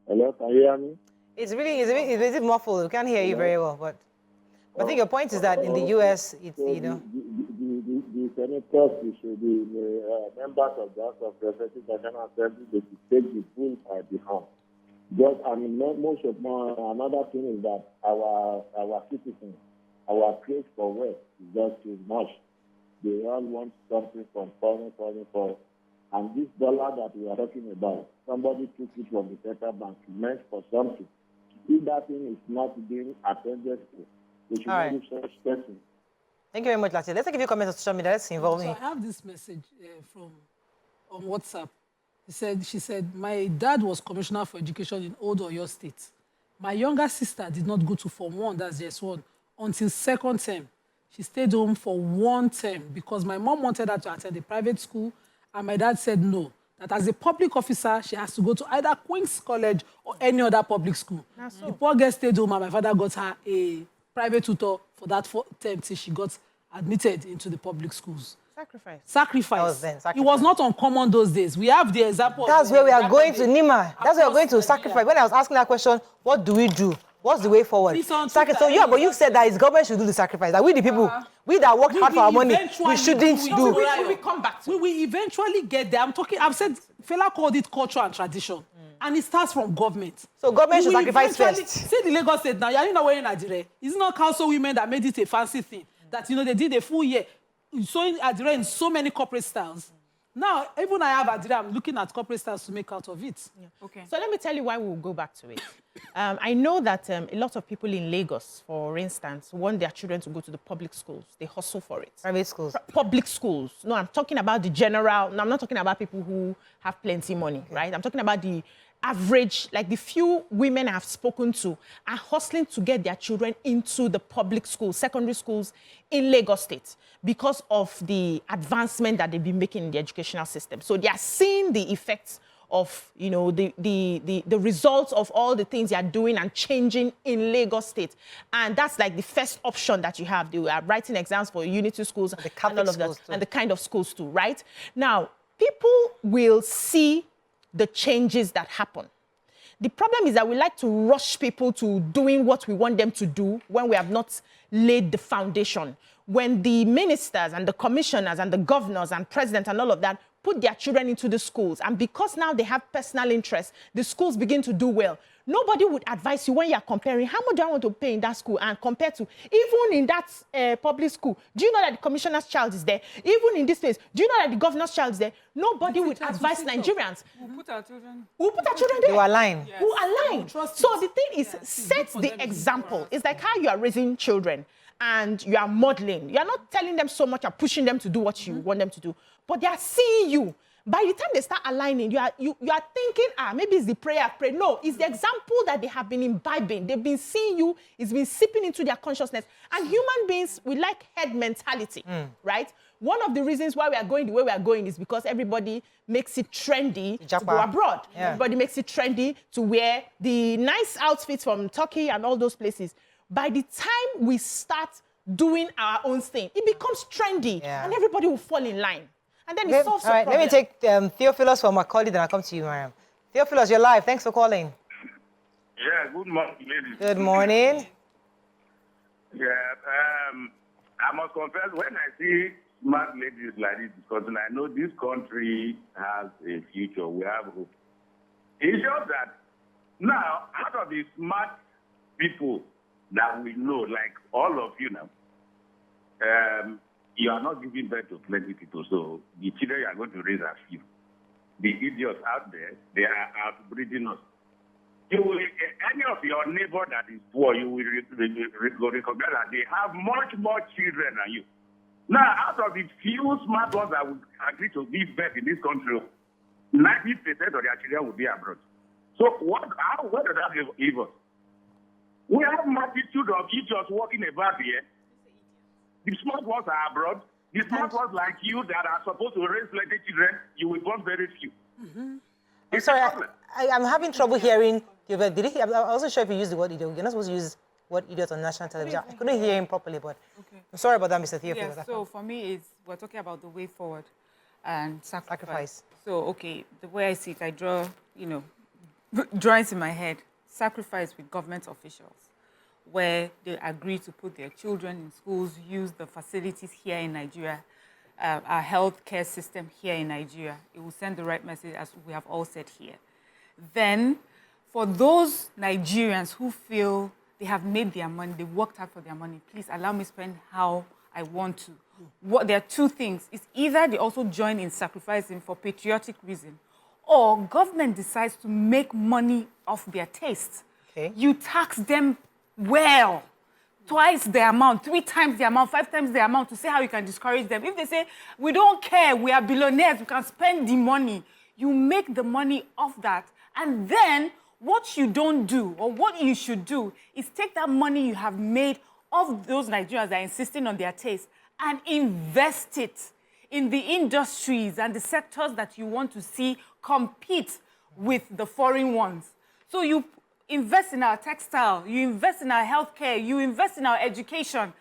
Hello, can you hear me? It's a bit muffled. We can't hear you very well, but I think your point is that in the U.S., it's, The senators, the members of the House of Representatives, National Assembly, they should take the bull by the horn. But another thing is that our citizens, our craze for wealth is just too much. They all want something from foreign. And this dollar that we are talking about, somebody took it from the central bank, meant for something. If that thing is not being attended to, we should not do such person. Thank you very much, Latif. Let's give you a comment on social media. Let's involve me. I have this message on WhatsApp. She said, my dad was commissioner for education in Old Oyo State. My younger sister did not go to Form 1, that's JS1, until second term. She stayed home for 1 term because my mom wanted her to attend a private school, and my dad said no, that as a public officer, she has to go to either Queen's College or any other public school. The poor girl stayed home, and my father got her a private tutor for that term till she got admitted into the public schools. Sacrifice. It was not uncommon those days. We have the example. That's where we are going to, Nima. That's where we are going to sacrifice. When I was asking that question, what do we do? What's the way forward? So but you've said that his government should do the sacrifice. That we the people, we that worked hard for our money, we shouldn't do. We will come back to. We will eventually get there. I've said, Fela called it culture and tradition. And it starts from government. So government should sacrifice first. See the Lagos State now. You know where in Nigeria? It's not council women that made it a fancy thing. That, they did a full year. Sewing Adire in so many corporate styles. Now, even I have Adire, I'm looking at corporate styles to make out of it. Yeah. Okay. So let me tell you why we'll go back to it. I know that a lot of people in Lagos, for instance, want their children to go to the public schools. They hustle for it. Private schools. Public schools. No, I'm talking about the general. No, I'm not talking about people who have plenty money, right? I'm talking about the average, like the few women I've spoken to are hustling to get their children into the public schools, secondary schools in Lagos State because of the advancement that they've been making in the educational system. So they are seeing the effects of, the results of all the things they are doing and changing in Lagos State. And that's like the first option that you have. They are writing exams for unity schools and all of that, and the kind of schools too, right? Now, people will see the changes that happen. The problem is that we like to rush people to doing what we want them to do when we have not laid the foundation. When the ministers and the commissioners and the governors and president and all of that put their children into the schools, and because now they have personal interest, the schools begin to do well. Nobody would advise you when you're comparing, how much do I want to pay in that school and compared to, even in that public school, do you know that the commissioner's child is there? Even in this place, do you know that the governor's child is there? Nobody would advise Nigerians. We'll put our children. We'll put our children there. You align. Yes. Who align. So the thing is, set the example. It's like how you are raising children and you are modeling. You are not telling them so much or pushing them to do what you want them to do, but they are seeing you. by the time they start aligning, you are thinking, maybe it's the prayer I pray. No, it's the example that they have been imbibing. They've been seeing you, it's been seeping into their consciousness. And human beings, we like head mentality, right? One of the reasons why we are going the way we are going is because everybody makes it trendy to go abroad. Yeah. Everybody makes it trendy to wear the nice outfits from Turkey and all those places. By the time we start doing our own thing, it becomes trendy, and everybody will fall in line. And then it solves the problem. Let me take Theophilus from Macaulay, then I'll come to you, Mariam. Theophilus, you're live. Thanks for calling. Yeah, good morning, ladies. Good morning. Yeah, I must confess, when I see smart ladies like this discussing, I know this country has a future. We have hope. It's just that now, out of the smart people that we know, like all of you now, you are not giving birth to plenty people, so the children you are going to raise are few. The idiots out there, they are outbreeding us. You will, any of your neighbor that is poor, you will recognize that they have much more children than you. Now, out of the few smart ones that would agree to give birth in this country, 90% of their children will be abroad. So what does that give us? We have multitude of idiots walking about here. The smart ones are abroad. The smart ones like you that are supposed to raise plenty children, you will born very few. I'm sorry, I'm having trouble hearing. Did he? I wasn't sure if you used the word idiot. You're not supposed to use the word idiot on national television. I couldn't hear him properly, but I'm sorry about that, Mr. Theophilus. Yeah, so for me, we're talking about the way forward and sacrifice. So, okay, the way I see it, I draw, drawings in my head. Sacrifice with government officials, where they agree to put their children in schools, use the facilities here in Nigeria, our healthcare system here in Nigeria. It will send the right message, as we have all said here. Then, for those Nigerians who feel they have made their money, they worked hard for their money, please allow me spend how I want to. There are two things. It's either they also join in sacrificing for patriotic reason, or government decides to make money off their taste. Okay. You tax them well, twice the amount, 3 times the amount, 5 times the amount, to see how you can discourage them. If they say, we don't care, we are billionaires, we can spend the money, you make the money off that. And then what you don't do, or what you should do, is take that money you have made off those Nigerians that are insisting on their taste and invest it in the industries and the sectors that you want to see compete with the foreign ones. So you invest in our textile, you invest in our healthcare, you invest in our education.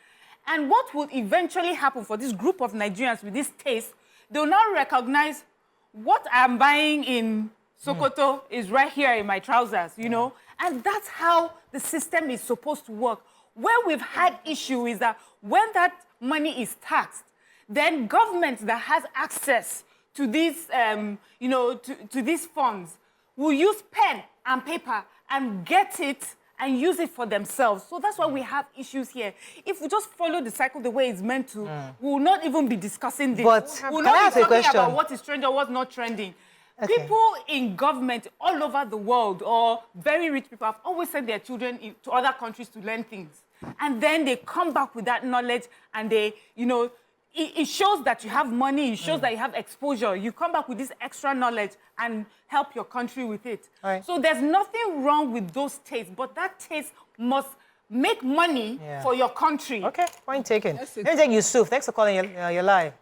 And what will eventually happen for this group of Nigerians with this taste, they'll now recognize what I'm buying in Sokoto is right here in my trousers, And that's how the system is supposed to work. Where we've had issue is that when that money is taxed, then government that has access to these, to these funds will use pen and paper and get it and use it for themselves. So that's why we have issues here. If we just follow the cycle the way it's meant to, we will not even be discussing this. But we'll not be talking about what is trending or what's not trending. Okay. People in government all over the world, or very rich people, have always sent their children to other countries to learn things. And then they come back with that knowledge, and they, it shows that you have money, it shows that you have exposure. You come back with this extra knowledge and help your country with it. Right. So there's nothing wrong with those tastes, but that taste must make money for your country. Okay, point taken. Let me take Yusuf. Thanks for calling. You're live.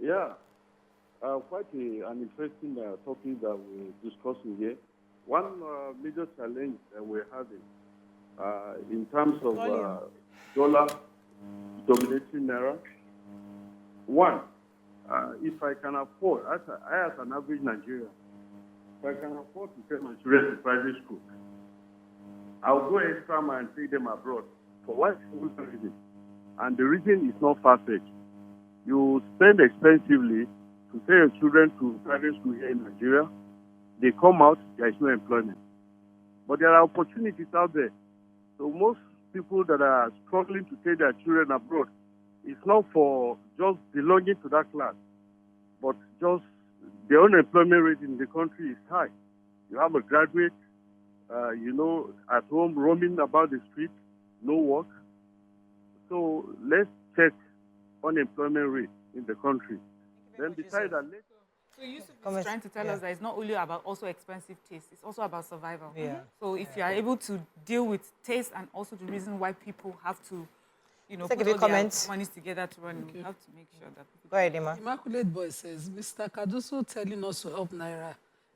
Yeah. Quite an interesting topic that we're discussing here. One major challenge that we're having in terms of dollar dominating Naira. One, if I can afford, as an average Nigerian, if I can afford to send my children to private school, I'll go extra mile and take them abroad. For what reason? And the reason is not far-fetched. You spend expensively to send your children to private school here in Nigeria. They come out, there is no employment. But there are opportunities out there. So most people that are struggling to take their children abroad, it's not for just belonging to that class, but just the unemployment rate in the country is high. You have a graduate, at home roaming about the street, no work. So let's check unemployment rate in the country. Then beside that, So Yusuf is trying to tell us that it's not only about also expensive taste, it's also about survival. Yeah. So if you are able to deal with taste and also the reason why people have to, Take put a all comment. their monies together to run, we have to make sure that people... Go ahead, Emma. Immaculate Boy says, Mr. Cardoso telling us to help Naira.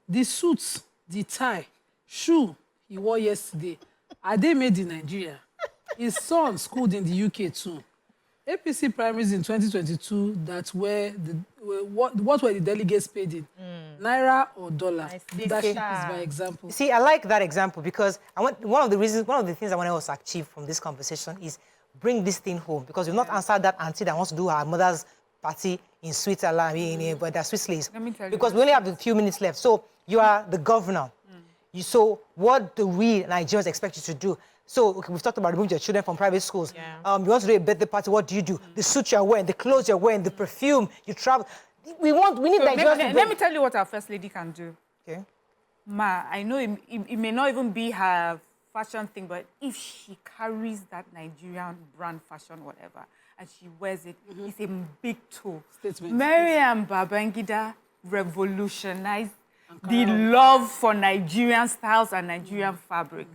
The suits, the tie, shoe he wore yesterday, are they made in Nigeria? His son schooled in the UK too. APC primaries in 2022 what were the delegates paid in? Naira or dollar? Leadership is by example. See, I like that example because one of the things I want us to achieve from this conversation is bring this thing home, because we've not answered that auntie that wants to do her mother's party in Switzerland, in the Swiss lace. Let me tell you. Because we only have a few minutes left. So you are the governor. So what do we Nigerians expect you to do? So we've talked about removing your children from private schools. Yeah. You want to do a birthday party, what do? The suit you're wearing, the clothes you're wearing, the perfume, you travel. We need Nigerians to Let me tell you what our First Lady can do. Okay. Ma, I know it may not even be her fashion thing, but if she carries that Nigerian brand fashion, whatever, and she wears it, it's a big tool. Mariam Babangida revolutionized the love for Nigerian styles and Nigerian fabric.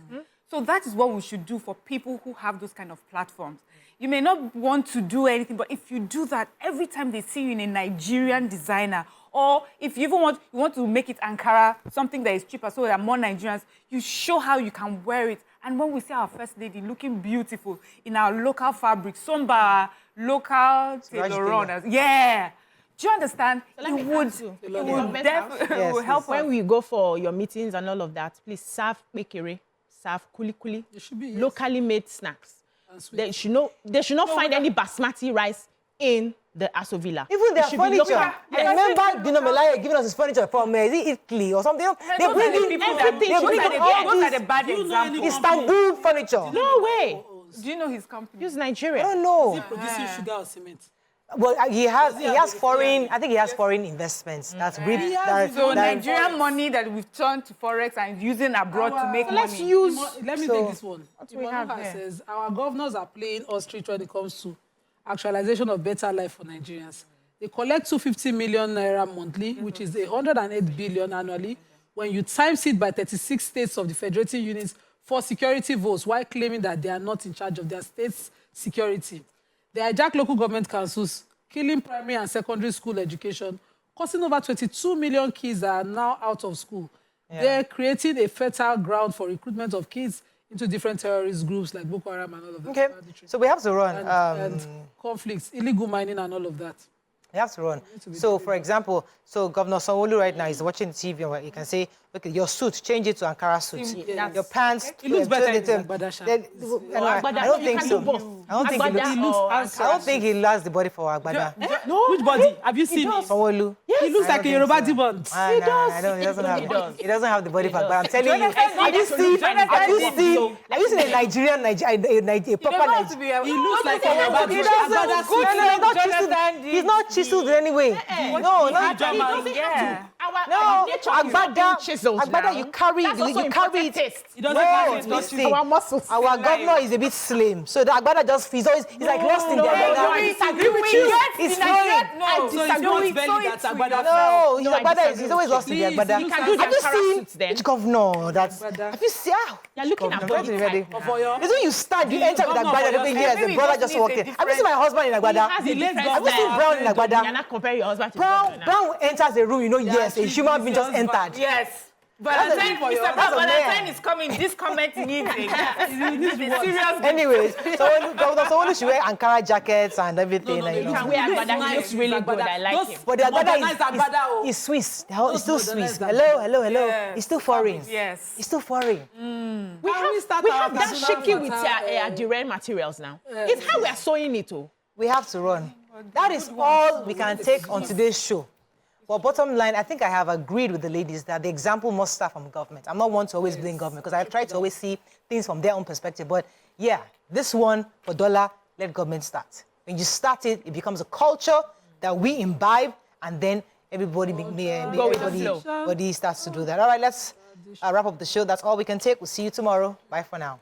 So that is what we should do for people who have those kind of platforms. You may not want to do anything, but if you do that, every time they see you in a Nigerian designer, or if you even want to make it Ankara, something that is cheaper so there are more Nigerians, you show how you can wear it. And when we see our First Lady looking beautiful in our local fabric, Somba, local tailor, yeah. Do you understand? So it would help when we go for your meetings and all of that. Please serve bekere, serve kuli, locally made snacks. They should not find any basmati rice in the Aso Villa. Even their furniture. I remember Dino Melaya giving us his furniture from Italy or something. They bring in everything. They bring in all these Istanbul furniture. No way. Do you know his company? He's Nigerian. I don't know. Is he producing sugar or cement? Well, he has foreign. I think he has foreign investments. That's so Nigerian money that we've turned to Forex and using abroad to make money. Let's use. Let me take this one. Imanoka says our governors are playing ostrich when it comes to actualization of better life for Nigerians. They collect 250 million naira monthly, which is 108 billion annually. When you times it by 36 states of the federating units for security votes, while claiming that they are not in charge of their state's security. They hijack local government councils, killing primary and secondary school education, causing over 22 million kids that are now out of school. Yeah. They're creating a fertile ground for recruitment of kids into different terrorist groups like Boko Haram and all of that. Okay, so we have to run. And conflicts, illegal mining and all of that. We have to run. So, for example, Governor Sanwo-Olu right now is watching TV and you can say, look, your suit, change it to Ankara suit. Your pants. It looks better than Agbada. I don't think so. I don't think he lost the body for Agbada. No, which body? Have you seen him? Sanwo-Olu. He looks like a Yoruba demon. He does. He doesn't have the body for Agbada. I'm telling you. Have you seen a Nigerian, a proper Nigerian? He looks like a Yoruba demon. He's not chiseled in any way. No, not Agbada, you carry it. Our muscles. Our governor is a bit slim, so the Agbada he's like lost in there. I disagree with you. He's flowing. I disagree with you. No, Agbada he's always lost in the Agbada. You can do the Ankara suits then. Which governor? Have you seen? You're looking at body type. It's when you start, you enter with Agbada. Yes, the brother just walked in. Have you seen my husband in Agbada? Have you seen Brown in Agbada? You're not comparing your husband to Brown enters the room, yes, a human being just entered. Yes. But the time is coming, this comment needs a serious. Anyways, Governor Sanwo-Olu should wear Ankara jackets and everything. You can wear Agbada, he looks really good, I like him. But the Agbada is Swiss. It's still Swiss. Hello. It's still foreign. Yes. It's still foreign. We have that shaky with the raw materials now. It's how we are sewing it. We have to run. That is all we can take on today's show. But bottom line, I think I have agreed with the ladies that the example must start from government. I'm not one to always blame government because I try to always see things from their own perspective. But yeah, this one for dollar, let government start. When you start it, it becomes a culture that we imbibe, and then everybody starts to do that. All right, let's wrap up the show. That's all we can take. We'll see you tomorrow. Bye for now.